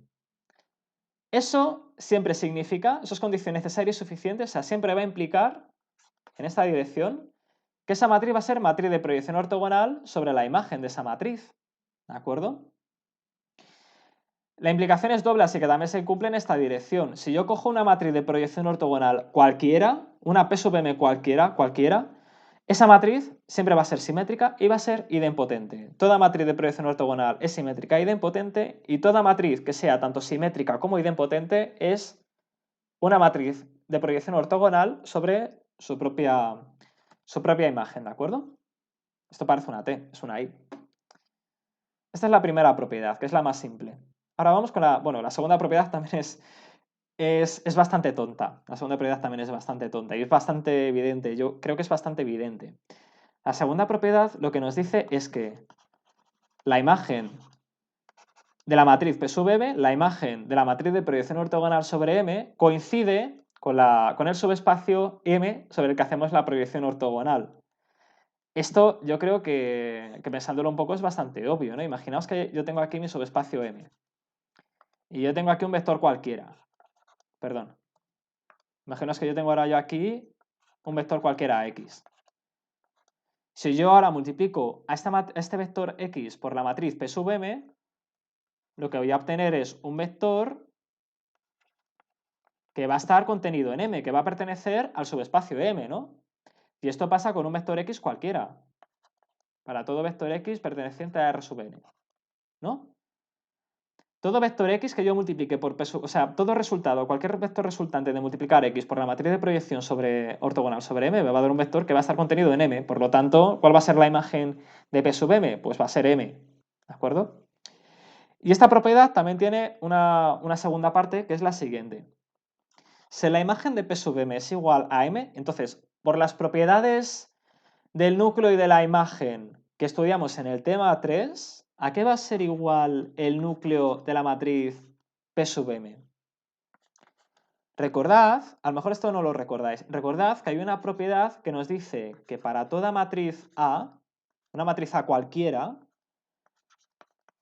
Eso siempre significa, eso es condición necesaria y suficiente, o sea, siempre va a implicar, en esta dirección, que esa matriz va a ser matriz de proyección ortogonal sobre la imagen de esa matriz, ¿de acuerdo? La implicación es doble, así que también se cumple en esta dirección. Si yo cojo una matriz de proyección ortogonal cualquiera, una P sub M cualquiera, esa matriz siempre va a ser simétrica y va a ser idempotente. Toda matriz de proyección ortogonal es simétrica e idempotente y toda matriz que sea tanto simétrica como idempotente es una matriz de proyección ortogonal sobre su propia imagen, ¿de acuerdo? Esto parece una T, es una I. Esta es la primera propiedad, que es la más simple. Ahora vamos con la segunda propiedad también es bastante tonta. La segunda propiedad también es bastante tonta y es bastante evidente. Yo creo que es bastante evidente. La segunda propiedad lo que nos dice es que la imagen de la matriz P sub M, la imagen de la matriz de proyección ortogonal sobre M, coincide con el subespacio M sobre el que hacemos la proyección ortogonal. Esto yo creo que pensándolo un poco es bastante obvio, ¿no? Imaginaos que yo tengo aquí mi subespacio M y yo tengo aquí un vector cualquiera. Perdón. Imaginaos que yo tengo ahora aquí un vector cualquiera X. Si yo ahora multiplico a este vector X por la matriz P sub M, lo que voy a obtener es un vector que va a estar contenido en M, que va a pertenecer al subespacio M, ¿no? Y esto pasa con un vector X cualquiera. Para todo vector X perteneciente a R sub N, ¿no? Todo vector X que yo multiplique por P sub, o sea, todo resultado, cualquier vector resultante de multiplicar X por la matriz de proyección ortogonal sobre M me va a dar un vector que va a estar contenido en M. Por lo tanto, ¿cuál va a ser la imagen de P sub M? Pues va a ser M, ¿de acuerdo? Y esta propiedad también tiene una segunda parte que es la siguiente. Si la imagen de P sub M es igual a M, entonces, por las propiedades del núcleo y de la imagen que estudiamos en el tema 3, ¿a qué va a ser igual el núcleo de la matriz P sub M? Recordad, a lo mejor esto no lo recordáis, recordad que hay una propiedad que nos dice que para toda matriz A, una matriz A cualquiera,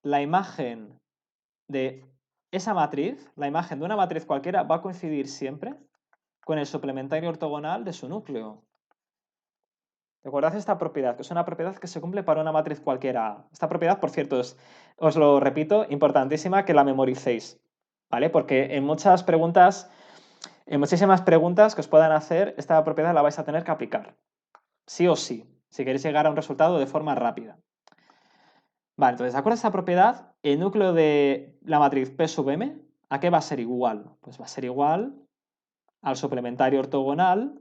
la imagen de esa matriz, la imagen de una matriz cualquiera, va a coincidir siempre con el suplementario ortogonal de su núcleo. Recordad esta propiedad, que es una propiedad que se cumple para una matriz cualquiera. Esta propiedad, por cierto, os lo repito, importantísima que la memoricéis, ¿vale? Porque en muchísimas preguntas que os puedan hacer, esta propiedad la vais a tener que aplicar. Sí o sí, si queréis llegar a un resultado de forma rápida. Vale, entonces, ¿de acuerdo a esta propiedad? El núcleo de la matriz P sub M, ¿a qué va a ser igual? Pues va a ser igual al suplementario ortogonal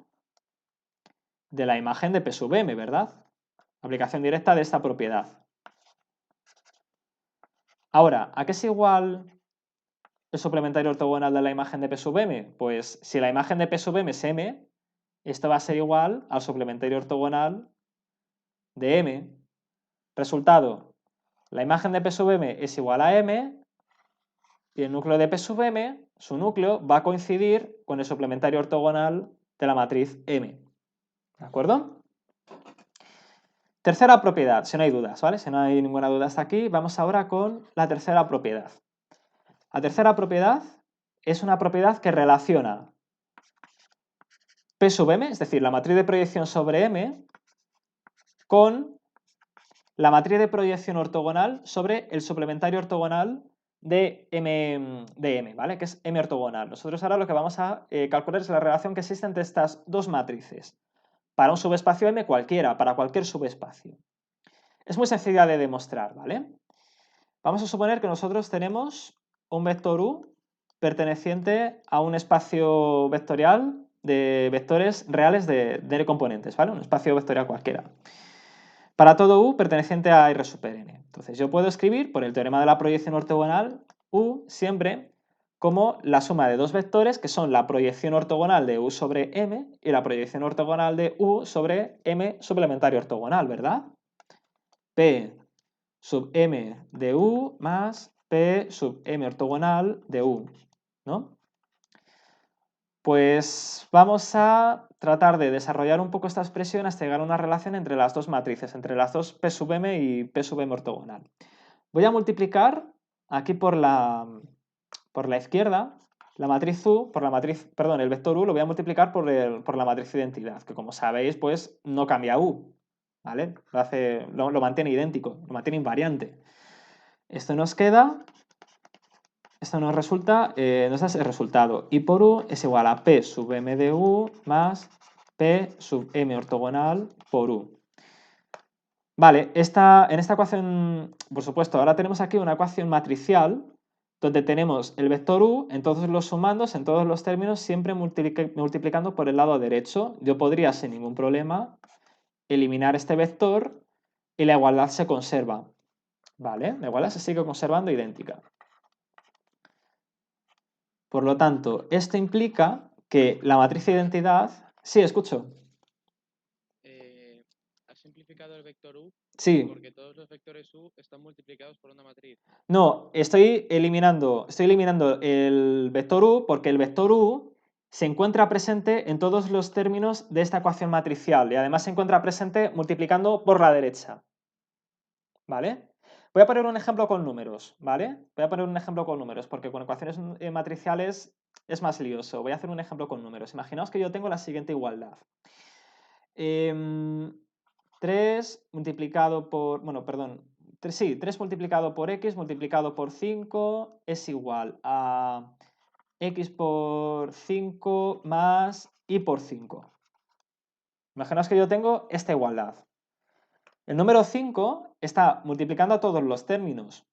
de la imagen de P sub M, ¿verdad? Aplicación directa de esta propiedad. Ahora, ¿a qué es igual el suplementario ortogonal de la imagen de P sub M? Pues si la imagen de P sub M es M, esto va a ser igual al suplementario ortogonal de M. Resultado, la imagen de P sub M es igual a M y el núcleo de P sub M, su núcleo, va a coincidir con el suplementario ortogonal de la matriz M. ¿De acuerdo? Tercera propiedad, si no hay dudas, ¿vale? Si no hay ninguna duda hasta aquí, vamos ahora con la tercera propiedad. La tercera propiedad es una propiedad que relaciona P sub M, es decir, la matriz de proyección sobre M, con la matriz de proyección ortogonal sobre el suplementario ortogonal de M, ¿vale? Que es M ortogonal. Nosotros ahora lo que vamos a calcular es la relación que existe entre estas dos matrices para un subespacio M cualquiera, para cualquier subespacio. Es muy sencilla de demostrar, ¿vale? Vamos a suponer que nosotros tenemos un vector U perteneciente a un espacio vectorial de vectores reales de N componentes, ¿vale? Un espacio vectorial cualquiera. Para todo U perteneciente a R super N. Entonces yo puedo escribir por el teorema de la proyección ortogonal U siempre como la suma de dos vectores que son la proyección ortogonal de U sobre M y la proyección ortogonal de U sobre M suplementario ortogonal, ¿verdad? P sub M de U más P sub M ortogonal de U, ¿no? Pues vamos a tratar de desarrollar un poco esta expresión hasta llegar a una relación entre las dos matrices, entre las dos P sub m y P sub m ortogonal. Voy a multiplicar aquí por la izquierda la matriz U, el vector U lo voy a multiplicar por la matriz identidad, que como sabéis, pues no cambia U, ¿vale? Lo mantiene idéntico, lo mantiene invariante. Esto nos queda, esto nos resulta, nos da el resultado. I por U es igual a P sub m de U más P sub m ortogonal por U. Vale, en esta ecuación, por supuesto, ahora tenemos aquí una ecuación matricial donde tenemos el vector U en todos los sumandos, en todos los términos, siempre multiplicando por el lado derecho. Yo podría, sin ningún problema, eliminar este vector y la igualdad se conserva. ¿Vale? La igualdad se sigue conservando idéntica. Por lo tanto, esto implica que la matriz de identidad... Sí, escucho. ¿Has simplificado el vector U? Sí. Porque todos los vectores U están multiplicados por una matriz. No, estoy eliminando el vector U porque el vector U se encuentra presente en todos los términos de esta ecuación matricial y además se encuentra presente multiplicando por la derecha. ¿Vale? Voy a poner un ejemplo con números, ¿vale? Voy a poner un ejemplo con números porque con ecuaciones matriciales es más lioso. Voy a hacer un ejemplo con números. Imaginaos que yo tengo la siguiente igualdad. 3 multiplicado por... Bueno, perdón. 3 multiplicado por x multiplicado por 5 es igual a x por 5 más y por 5. Imaginaos que yo tengo esta igualdad. El número 5 está multiplicando a todos los términos,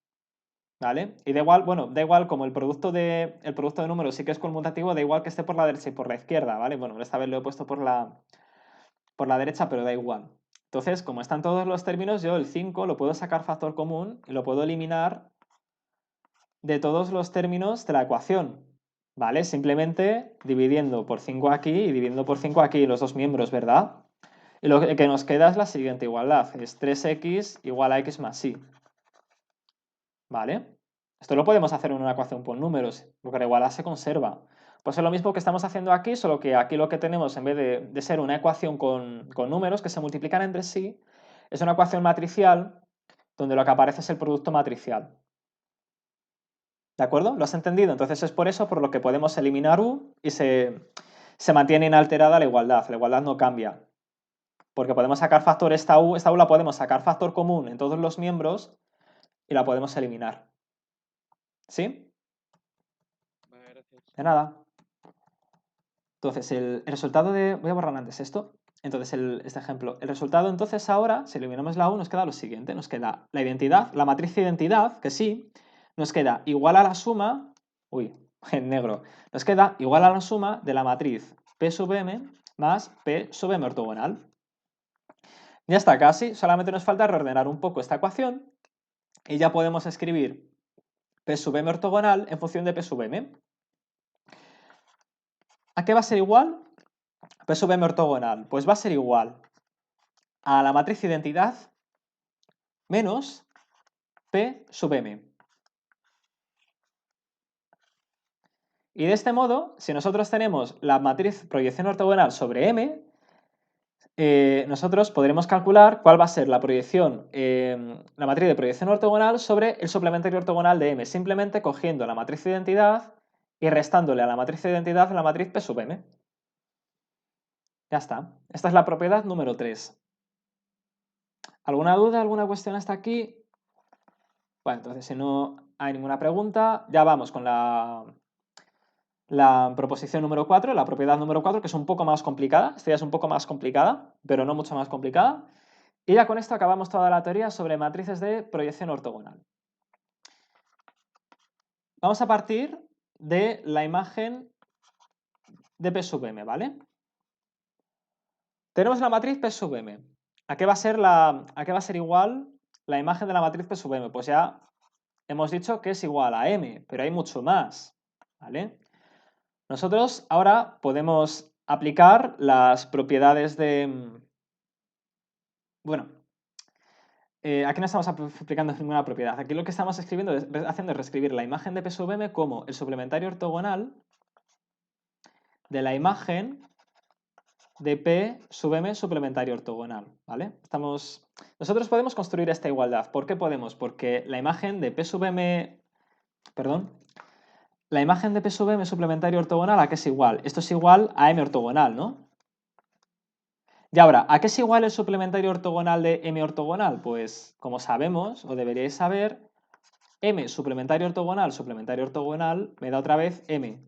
¿vale? Y da igual, bueno, da igual como el producto de números sí que es conmutativo, da igual que esté por la derecha y por la izquierda, ¿vale? Bueno, esta vez lo he puesto por la derecha, pero da igual. Entonces, como están todos los términos, yo el 5 lo puedo sacar factor común y lo puedo eliminar de todos los términos de la ecuación, ¿vale? Simplemente dividiendo por 5 aquí y dividiendo por 5 aquí los dos miembros, ¿verdad? Y lo que nos queda es la siguiente igualdad, es 3x igual a x más y. ¿Vale? Esto lo podemos hacer en una ecuación por números, porque la igualdad se conserva. Pues es lo mismo que estamos haciendo aquí, solo que aquí lo que tenemos, en vez de ser una ecuación con números que se multiplican entre sí, es una ecuación matricial donde lo que aparece es el producto matricial. ¿De acuerdo? ¿Lo has entendido? Entonces es por eso por lo que podemos eliminar U y se mantiene inalterada la igualdad no cambia. Porque podemos sacar factor esta U la podemos sacar factor común en todos los miembros y la podemos eliminar. ¿Sí? Vale, gracias. De nada. Entonces, el resultado de... Voy a borrar antes esto. Entonces, este ejemplo. El resultado, entonces, ahora, si eliminamos la U, nos queda lo siguiente. Nos queda la identidad, la matriz de identidad, que sí, nos queda igual a la suma... Uy, en negro. Nos queda igual a la suma de la matriz P sub m más P sub m ortogonal. Ya está casi. Solamente nos falta reordenar un poco esta ecuación y ya podemos escribir P sub m ortogonal en función de P sub m. ¿A qué va a ser igual? P sub m ortogonal. Pues va a ser igual a la matriz identidad menos P sub m. Y de este modo, si nosotros tenemos la matriz proyección ortogonal sobre m, nosotros podremos calcular cuál va a ser la proyección, la matriz de proyección ortogonal sobre el suplementario ortogonal de m, simplemente cogiendo la matriz de identidad y restándole a la matriz de identidad la matriz P sub m. Ya está. Esta es la propiedad número 3. ¿Alguna duda, alguna cuestión hasta aquí? Bueno, entonces si no hay ninguna pregunta, ya vamos con la proposición número 4, la propiedad número 4, que es un poco más complicada. Esta ya es un poco más complicada, pero no mucho más complicada. Y ya con esto acabamos toda la teoría sobre matrices de proyección ortogonal. Vamos a partir de la imagen de P sub m, ¿vale? Tenemos la matriz P sub m. ¿A qué va a ser igual la imagen de la matriz P sub m? Pues ya hemos dicho que es igual a m, pero hay mucho más, ¿vale? Nosotros ahora podemos aplicar las propiedades de... Bueno, aquí no estamos aplicando ninguna propiedad. Aquí lo que estamos haciendo es reescribir la imagen de P sub m como el suplementario ortogonal de la imagen de P sub M suplementario ortogonal, ¿vale? Nosotros podemos construir esta igualdad. ¿Por qué podemos? Porque la imagen de P sub M, perdón, la imagen de P sub M suplementario ortogonal, ¿a qué es igual? Esto es igual a M ortogonal, ¿no? Y ahora, ¿a qué es igual el suplementario ortogonal de M ortogonal? Pues, como sabemos, o deberíais saber, M suplementario ortogonal me da otra vez M.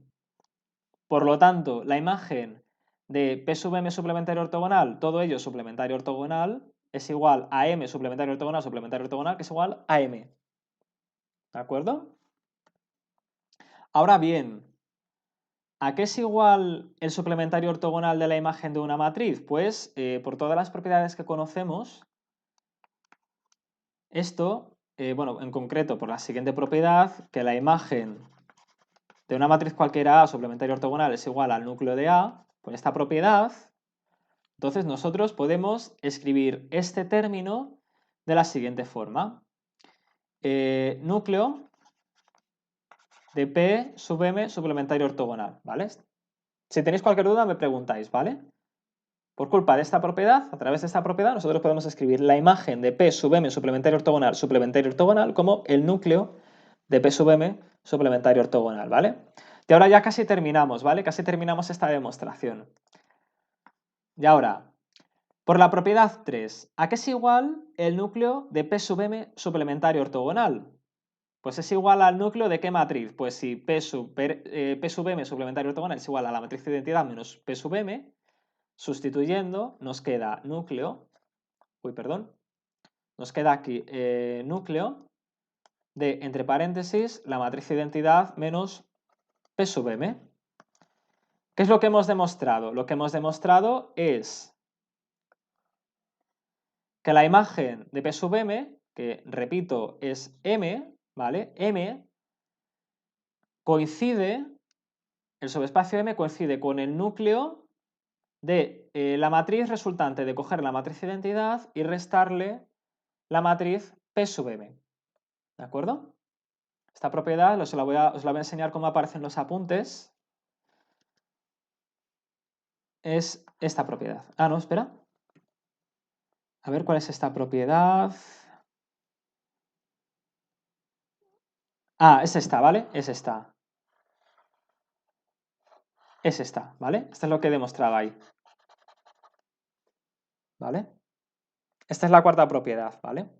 Por lo tanto, la imagen de P sub M suplementario ortogonal, todo ello suplementario ortogonal, es igual a M suplementario ortogonal, que es igual a M. ¿De acuerdo? Ahora bien, ¿a qué es igual el suplementario ortogonal de la imagen de una matriz? Pues por todas las propiedades que conocemos, esto, bueno, en concreto por la siguiente propiedad, que la imagen de una matriz cualquiera A suplementario ortogonal es igual al núcleo de A, por esta propiedad, entonces nosotros podemos escribir este término de la siguiente forma. Núcleo de P sub M suplementario ortogonal, ¿vale? Si tenéis cualquier duda me preguntáis, ¿vale? Por culpa de esta propiedad, a través de esta propiedad, nosotros podemos escribir la imagen de P sub M suplementario ortogonal como el núcleo de P sub M suplementario ortogonal, ¿vale? Y ahora ya casi terminamos, ¿vale? Casi terminamos esta demostración. Y ahora, por la propiedad 3, ¿a qué es igual el núcleo de P sub M suplementario ortogonal? Pues es igual al núcleo de qué matriz. Pues si P sub M suplementario ortogonal es igual a la matriz de identidad menos P sub M, sustituyendo nos queda núcleo, nos queda aquí núcleo de, entre paréntesis, la matriz de identidad menos P sub M. ¿Qué es lo que hemos demostrado? Lo que hemos demostrado es que la imagen de P sub M, que repito es M, ¿vale? M coincide, el subespacio M coincide con el núcleo de la matriz resultante de coger la matriz de identidad y restarle la matriz P sub M. ¿De acuerdo? Esta propiedad os la voy a enseñar cómo aparece en los apuntes. Es esta propiedad. Ah, no, espera. A ver cuál es esta propiedad. Ah, es esta, ¿vale? Es esta. Es esta, ¿vale? Esto es lo que he demostrado ahí. ¿Vale? Esta es la cuarta propiedad, ¿vale?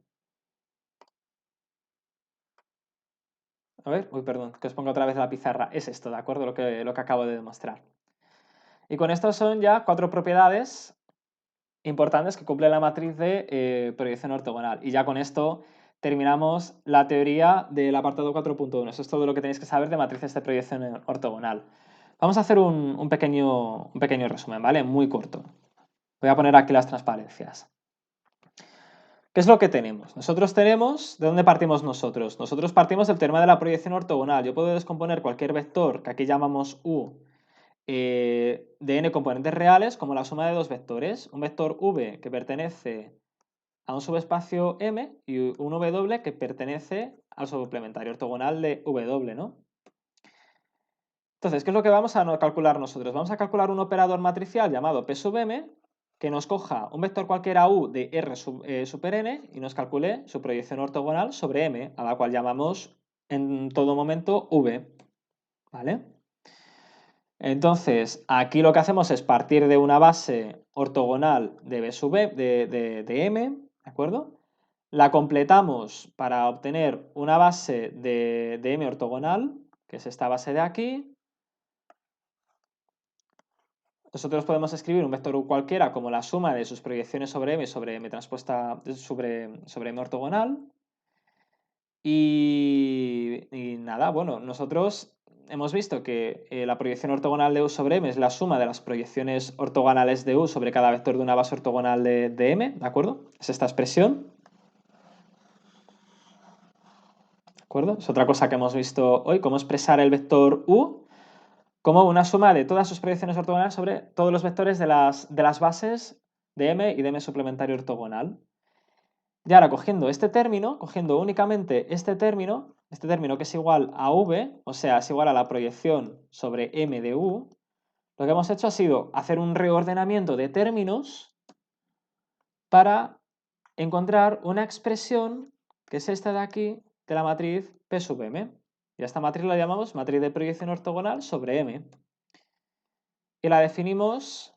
A ver, uy, perdón, que os ponga otra vez la pizarra. Es esto, ¿de acuerdo? Lo que acabo de demostrar. Y con esto son ya 4 propiedades importantes que cumple la matriz de proyección ortogonal. Y ya con esto terminamos la teoría del apartado 4.1. Eso es todo lo que tenéis que saber de matrices de proyección ortogonal. Vamos a hacer un pequeño resumen, ¿vale? Muy corto. Voy a poner aquí las transparencias. ¿Qué es lo que tenemos? Nosotros tenemos... ¿De dónde partimos nosotros? Nosotros partimos del teorema de la proyección ortogonal. Yo puedo descomponer cualquier vector que aquí llamamos U de n componentes reales como la suma de dos vectores. Un vector v que pertenece a un subespacio M y un W que pertenece al suplementario ortogonal de W, ¿no? Entonces, ¿qué es lo que vamos a calcular nosotros? Vamos a calcular un operador matricial llamado P sub M que nos coja un vector cualquiera U de R super N y nos calcule su proyección ortogonal sobre M, a la cual llamamos en todo momento V, ¿vale? Entonces, aquí lo que hacemos es partir de una base ortogonal de B sub de M, ¿de acuerdo? La completamos para obtener una base de M ortogonal, que es esta base de aquí. Nosotros podemos escribir un vector U cualquiera como la suma de sus proyecciones sobre M transpuesta sobre M ortogonal. Y nada, bueno, nosotros hemos visto que la proyección ortogonal de U sobre M es la suma de las proyecciones ortogonales de U sobre cada vector de una base ortogonal de M, ¿de acuerdo? Es esta expresión. ¿De acuerdo? Es otra cosa que hemos visto hoy, cómo expresar el vector U como una suma de todas sus proyecciones ortogonales sobre todos los vectores de las bases de M y de M suplementario ortogonal. Y ahora, cogiendo este término, cogiendo únicamente este término que es igual a V, o sea, es igual a la proyección sobre M de U, Lo que hemos hecho ha sido hacer un reordenamiento de términos para encontrar una expresión, que es esta de aquí, de la matriz P sub M. Y a esta matriz la llamamos matriz de proyección ortogonal sobre M. Y la definimos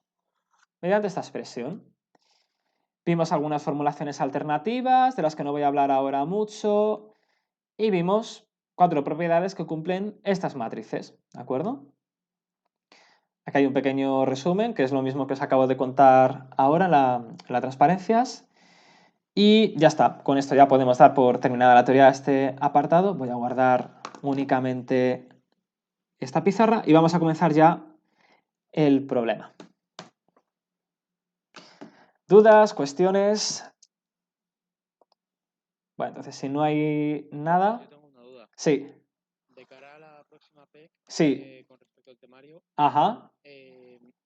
mediante esta expresión. Vimos algunas formulaciones alternativas, de las que no voy a hablar ahora mucho, y vimos 4 propiedades que cumplen estas matrices, ¿de acuerdo? Aquí hay un pequeño resumen, que es lo mismo que os acabo de contar ahora en la transparencias. Y ya está, con esto ya podemos dar por terminada la teoría de este apartado. Voy a guardar únicamente esta pizarra y vamos a comenzar ya el problema. ¿Dudas? ¿Cuestiones? Bueno, entonces si no hay nada... Yo tengo una duda. Sí. De cara a la próxima PEC, Sí. con respecto al temario, Ajá.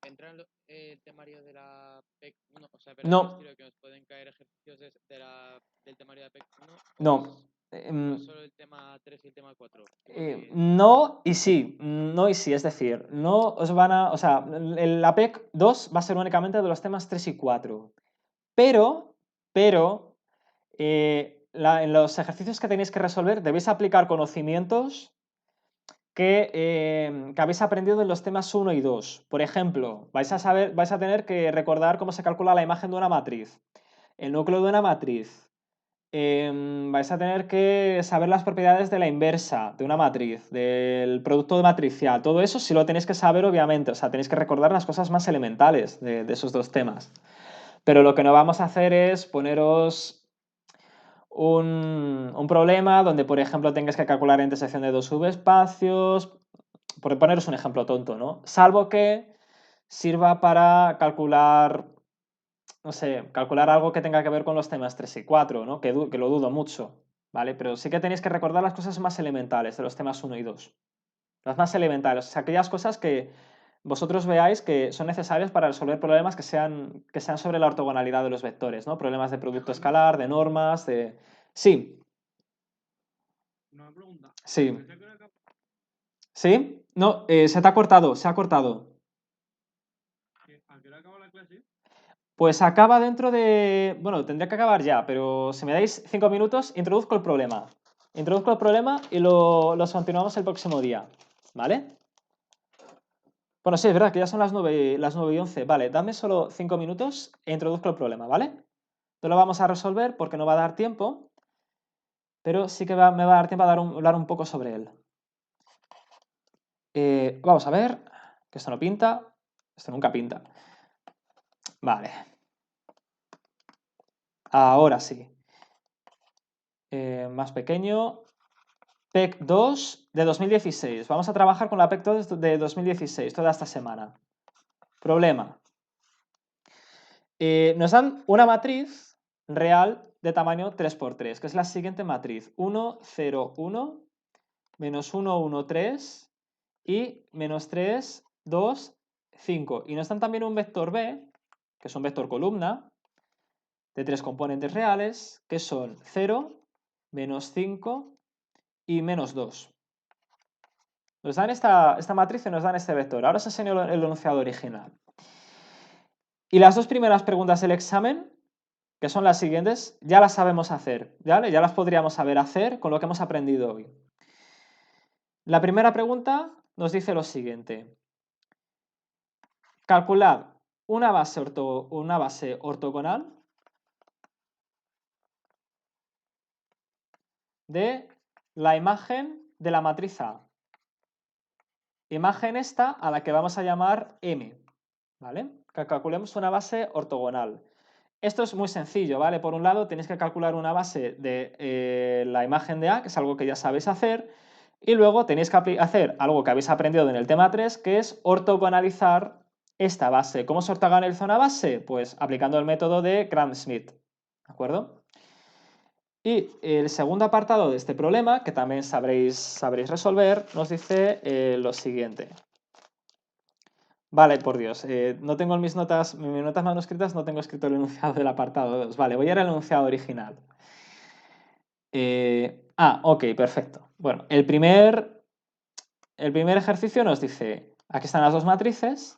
¿entra el temario de la PEC 1? O sea, No. que nos pueden caer ejercicios del temario de la PEC 1. No. ¿O solo el tema 3 y el tema 4? No y sí. No y sí. Es decir, no os van a... O sea, la PEC 2 va a ser únicamente de los temas 3 y 4. Pero en los ejercicios que tenéis que resolver debéis aplicar conocimientos que habéis aprendido en los temas 1 y 2. Por ejemplo, vais a tener que recordar cómo se calcula la imagen de una matriz, el núcleo de una matriz. Vais a tener que saber las propiedades de la inversa de una matriz, del producto matricial. Todo eso sí lo tenéis que saber, obviamente. O sea, tenéis que recordar las cosas más elementales de esos dos temas. Pero lo que no vamos a hacer es poneros un problema donde, por ejemplo, tengáis que calcular la intersección de dos subespacios, por poneros un ejemplo tonto, ¿no? Salvo que sirva para calcular, no sé, calcular algo que tenga que ver con los temas 3 y 4, ¿no? Que lo dudo mucho, ¿vale? Pero sí que tenéis que recordar las cosas más elementales de los temas 1 y 2. Las más elementales, o sea, aquellas cosas que vosotros veáis que son necesarias para resolver problemas que sean sobre la ortogonalidad de los vectores, ¿no? Problemas de producto escalar, de normas, de... Sí. Una pregunta. Sí. ¿Sí? No, se te ha cortado, se ha cortado. ¿A qué hora acaba la clase? Pues acaba dentro de... Bueno, tendría que acabar ya, pero si me dais 5 minutos, introduzco el problema. Introduzco el problema y los continuamos el próximo día, ¿vale? Bueno, sí, es verdad que ya son las 9:11. Vale, dame solo 5 minutos e introduzco el problema, ¿vale? No lo vamos a resolver porque no va a dar tiempo, pero sí que me va a dar tiempo a hablar un poco sobre él. Vamos a ver, que esto no pinta, esto nunca pinta. Vale. Ahora sí. Más pequeño. PEC 2 de 2016. Vamos a trabajar con la PEC 2 de 2016 toda esta semana. Problema. Nos dan una matriz real de tamaño 3×3, que es la siguiente matriz. 1, 0, 1, menos 1, 1, 3 y menos 3, 2, 5. Y nos dan también un vector B, que es un vector columna, de 3 componentes reales, que son 0, menos 5 y menos 2. Nos dan esta matriz y nos dan este vector. Ahora os enseño el enunciado original. Y las dos primeras preguntas del examen, que son las siguientes, ya las sabemos hacer, ¿vale? Ya las podríamos saber hacer con lo que hemos aprendido hoy. La primera pregunta nos dice lo siguiente. Calculad una base ortogonal de la imagen de la matriz A. Imagen esta a la que vamos a llamar M, ¿vale? Que calculemos una base ortogonal. Esto es muy sencillo, ¿vale? Por un lado tenéis que calcular una base de la imagen de A, que es algo que ya sabéis hacer, y luego tenéis que hacer algo que habéis aprendido en el tema 3, que es ortogonalizar esta base. ¿Cómo se ortogonaliza una base? Pues aplicando el método de Gram-Schmidt, ¿de acuerdo? Y el segundo apartado de este problema, que también sabréis resolver, nos dice lo siguiente. Vale, por Dios, no tengo en mis notas manuscritas, no tengo escrito el enunciado del apartado 2. Vale, voy a ir al enunciado original. Ok, perfecto. Bueno, el primer ejercicio nos dice, aquí están las dos matrices,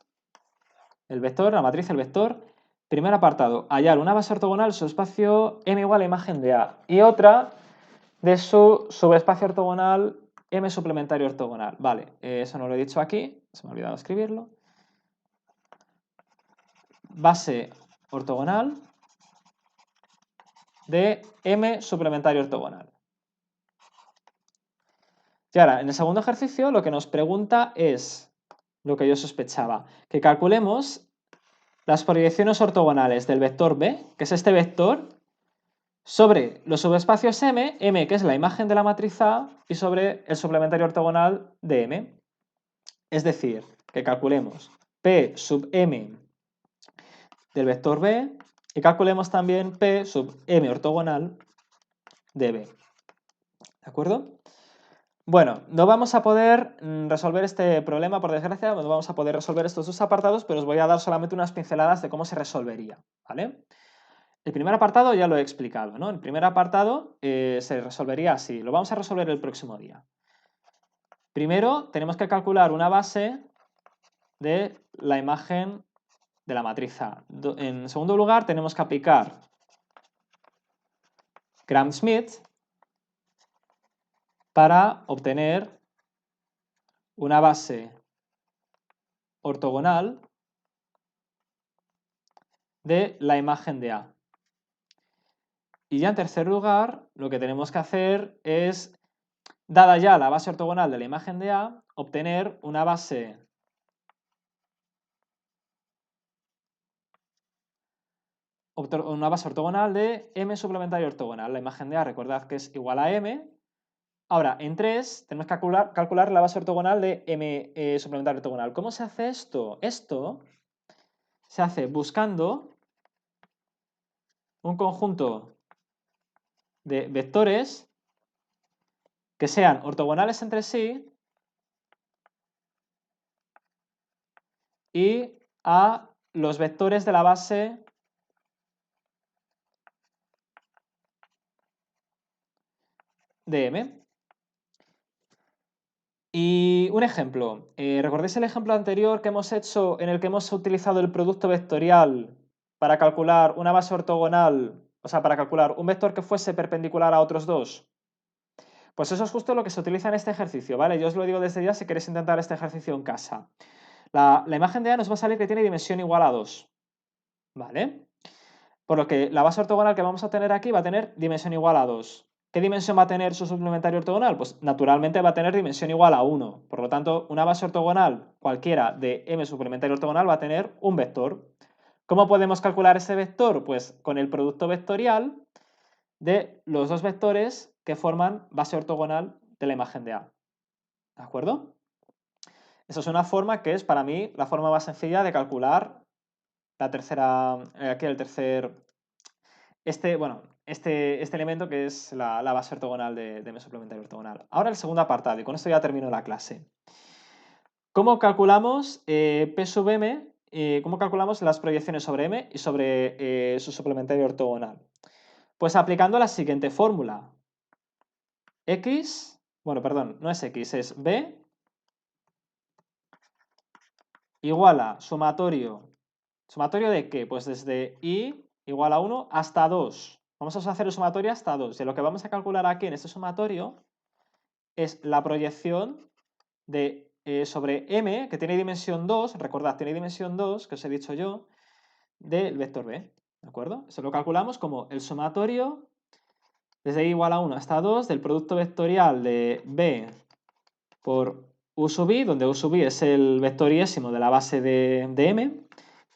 el vector, la matriz, el vector. Primer apartado, hallar una base ortogonal, subespacio M igual a imagen de A. Y otra de su subespacio ortogonal M suplementario ortogonal. Vale, eso no lo he dicho aquí, se me ha olvidado escribirlo. Base ortogonal de M suplementario ortogonal. Y ahora, en el segundo ejercicio, lo que nos pregunta es lo que yo sospechaba, que calculemos las proyecciones ortogonales del vector B, que es este vector, sobre los subespacios M, M que es la imagen de la matriz A, y sobre el suplementario ortogonal de M. Es decir, que calculemos P sub M del vector B y calculemos también P sub M ortogonal de B. ¿De acuerdo? Bueno, no vamos a poder resolver este problema, por desgracia, no vamos a poder resolver estos dos apartados, pero os voy a dar solamente unas pinceladas de cómo se resolvería, ¿vale? El primer apartado ya lo he explicado, ¿no? El primer apartado se resolvería así, lo vamos a resolver el próximo día. Primero tenemos que calcular una base de la imagen de la matriz A. En segundo lugar tenemos que aplicar Gram-Schmidt para obtener una base ortogonal de la imagen de A. Y ya en tercer lugar, lo que tenemos que hacer es, dada ya la base ortogonal de la imagen de A, obtener una base ortogonal de M suplementario ortogonal. La imagen de A, recordad que es igual a M. Ahora, en 3 tenemos que calcular la base ortogonal de M suplementario ortogonal. ¿Cómo se hace esto? Esto se hace buscando un conjunto de vectores que sean ortogonales entre sí y a los vectores de la base de M. Y un ejemplo, ¿recordáis el ejemplo anterior que hemos hecho en el que hemos utilizado el producto vectorial para calcular una base ortogonal, o sea, para calcular un vector que fuese perpendicular a otros dos? Pues eso es justo lo que se utiliza en este ejercicio, ¿vale? Yo os lo digo desde ya si queréis intentar este ejercicio en casa. La imagen de A nos va a salir que tiene dimensión igual a 2, ¿vale? Por lo que la base ortogonal que vamos a tener aquí va a tener dimensión igual a 2. ¿Qué dimensión va a tener su suplementario ortogonal? Pues naturalmente va a tener dimensión igual a 1. Por lo tanto, una base ortogonal cualquiera de M suplementario ortogonal va a tener un vector. ¿Cómo podemos calcular ese vector? Pues con el producto vectorial de los dos vectores que forman base ortogonal de la imagen de A. ¿De acuerdo? Esa es una forma que es para mí la forma más sencilla de calcular la tercera, aquí el tercer, este elemento que es la base ortogonal de M suplementario ortogonal. Ahora el segundo apartado, y con esto ya termino la clase. ¿Cómo calculamos P sub M? ¿Cómo calculamos las proyecciones sobre M y sobre su suplementario ortogonal? Pues aplicando la siguiente fórmula. X, bueno, perdón, no es X, es B igual a sumatorio. ¿Sumatorio de qué? Pues desde I igual a 1 hasta 2. Vamos a hacer el sumatorio hasta 2. Y lo que vamos a calcular aquí en este sumatorio es la proyección de, sobre M, que tiene dimensión 2, recordad, tiene dimensión 2, que os he dicho yo, del vector B. ¿De acuerdo? Eso lo calculamos como el sumatorio desde I igual a 1 hasta 2 del producto vectorial de B por U sub I, donde U sub I es el vectoriésimo de la base de M,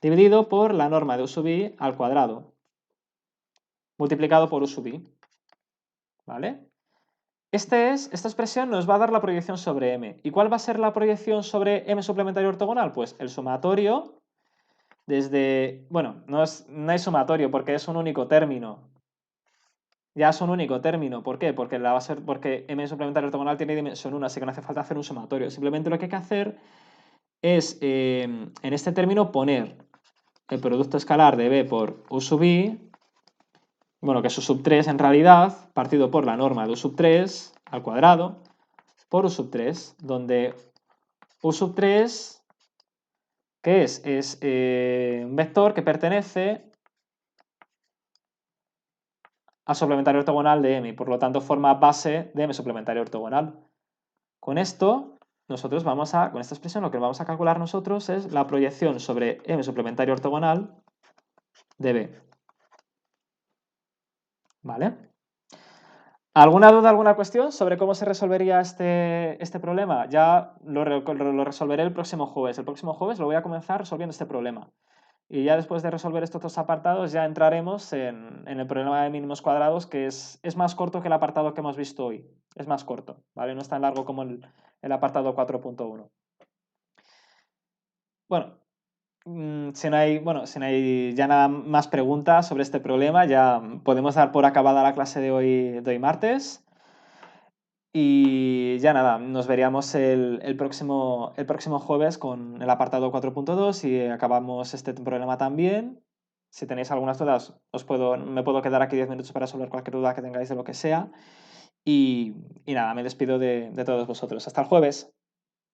dividido por la norma de U sub I al cuadrado, multiplicado por U sub I. ¿Vale? Esta expresión nos va a dar la proyección sobre M. ¿Y cuál va a ser la proyección sobre M suplementario ortogonal? Pues el sumatorio desde... Bueno, no hay sumatorio porque es un único término. Ya es un único término. ¿Por qué? Porque M suplementario ortogonal tiene dimensión 1, así que no hace falta hacer un sumatorio. Simplemente lo que hay que hacer es, en este término, poner el producto escalar de B por U sub I, bueno, que es U sub 3 en realidad, partido por la norma de U sub 3 al cuadrado, por U sub 3, donde U sub 3 ¿Qué es? Es un vector que pertenece a suplementario ortogonal de M y por lo tanto forma base de M suplementario ortogonal. Con esto, con esta expresión, lo que vamos a calcular nosotros es la proyección sobre M suplementario ortogonal de B. ¿Vale? ¿Alguna duda, alguna cuestión sobre cómo se resolvería este problema? Ya lo resolveré el próximo jueves. El próximo jueves lo voy a comenzar resolviendo este problema. Y ya después de resolver estos dos apartados ya entraremos en el problema de mínimos cuadrados, que es más corto que el apartado que hemos visto hoy. Es más corto, ¿vale? No es tan largo como el apartado 4.1. Bueno, si no hay ya nada más preguntas sobre este problema, ya podemos dar por acabada la clase de hoy martes. Y ya nada, nos veríamos el próximo jueves con el apartado 4.2 y acabamos este problema también. Si tenéis algunas dudas, me puedo quedar aquí 10 minutos para resolver cualquier duda que tengáis de lo que sea. Y nada, me despido de todos vosotros. Hasta el jueves.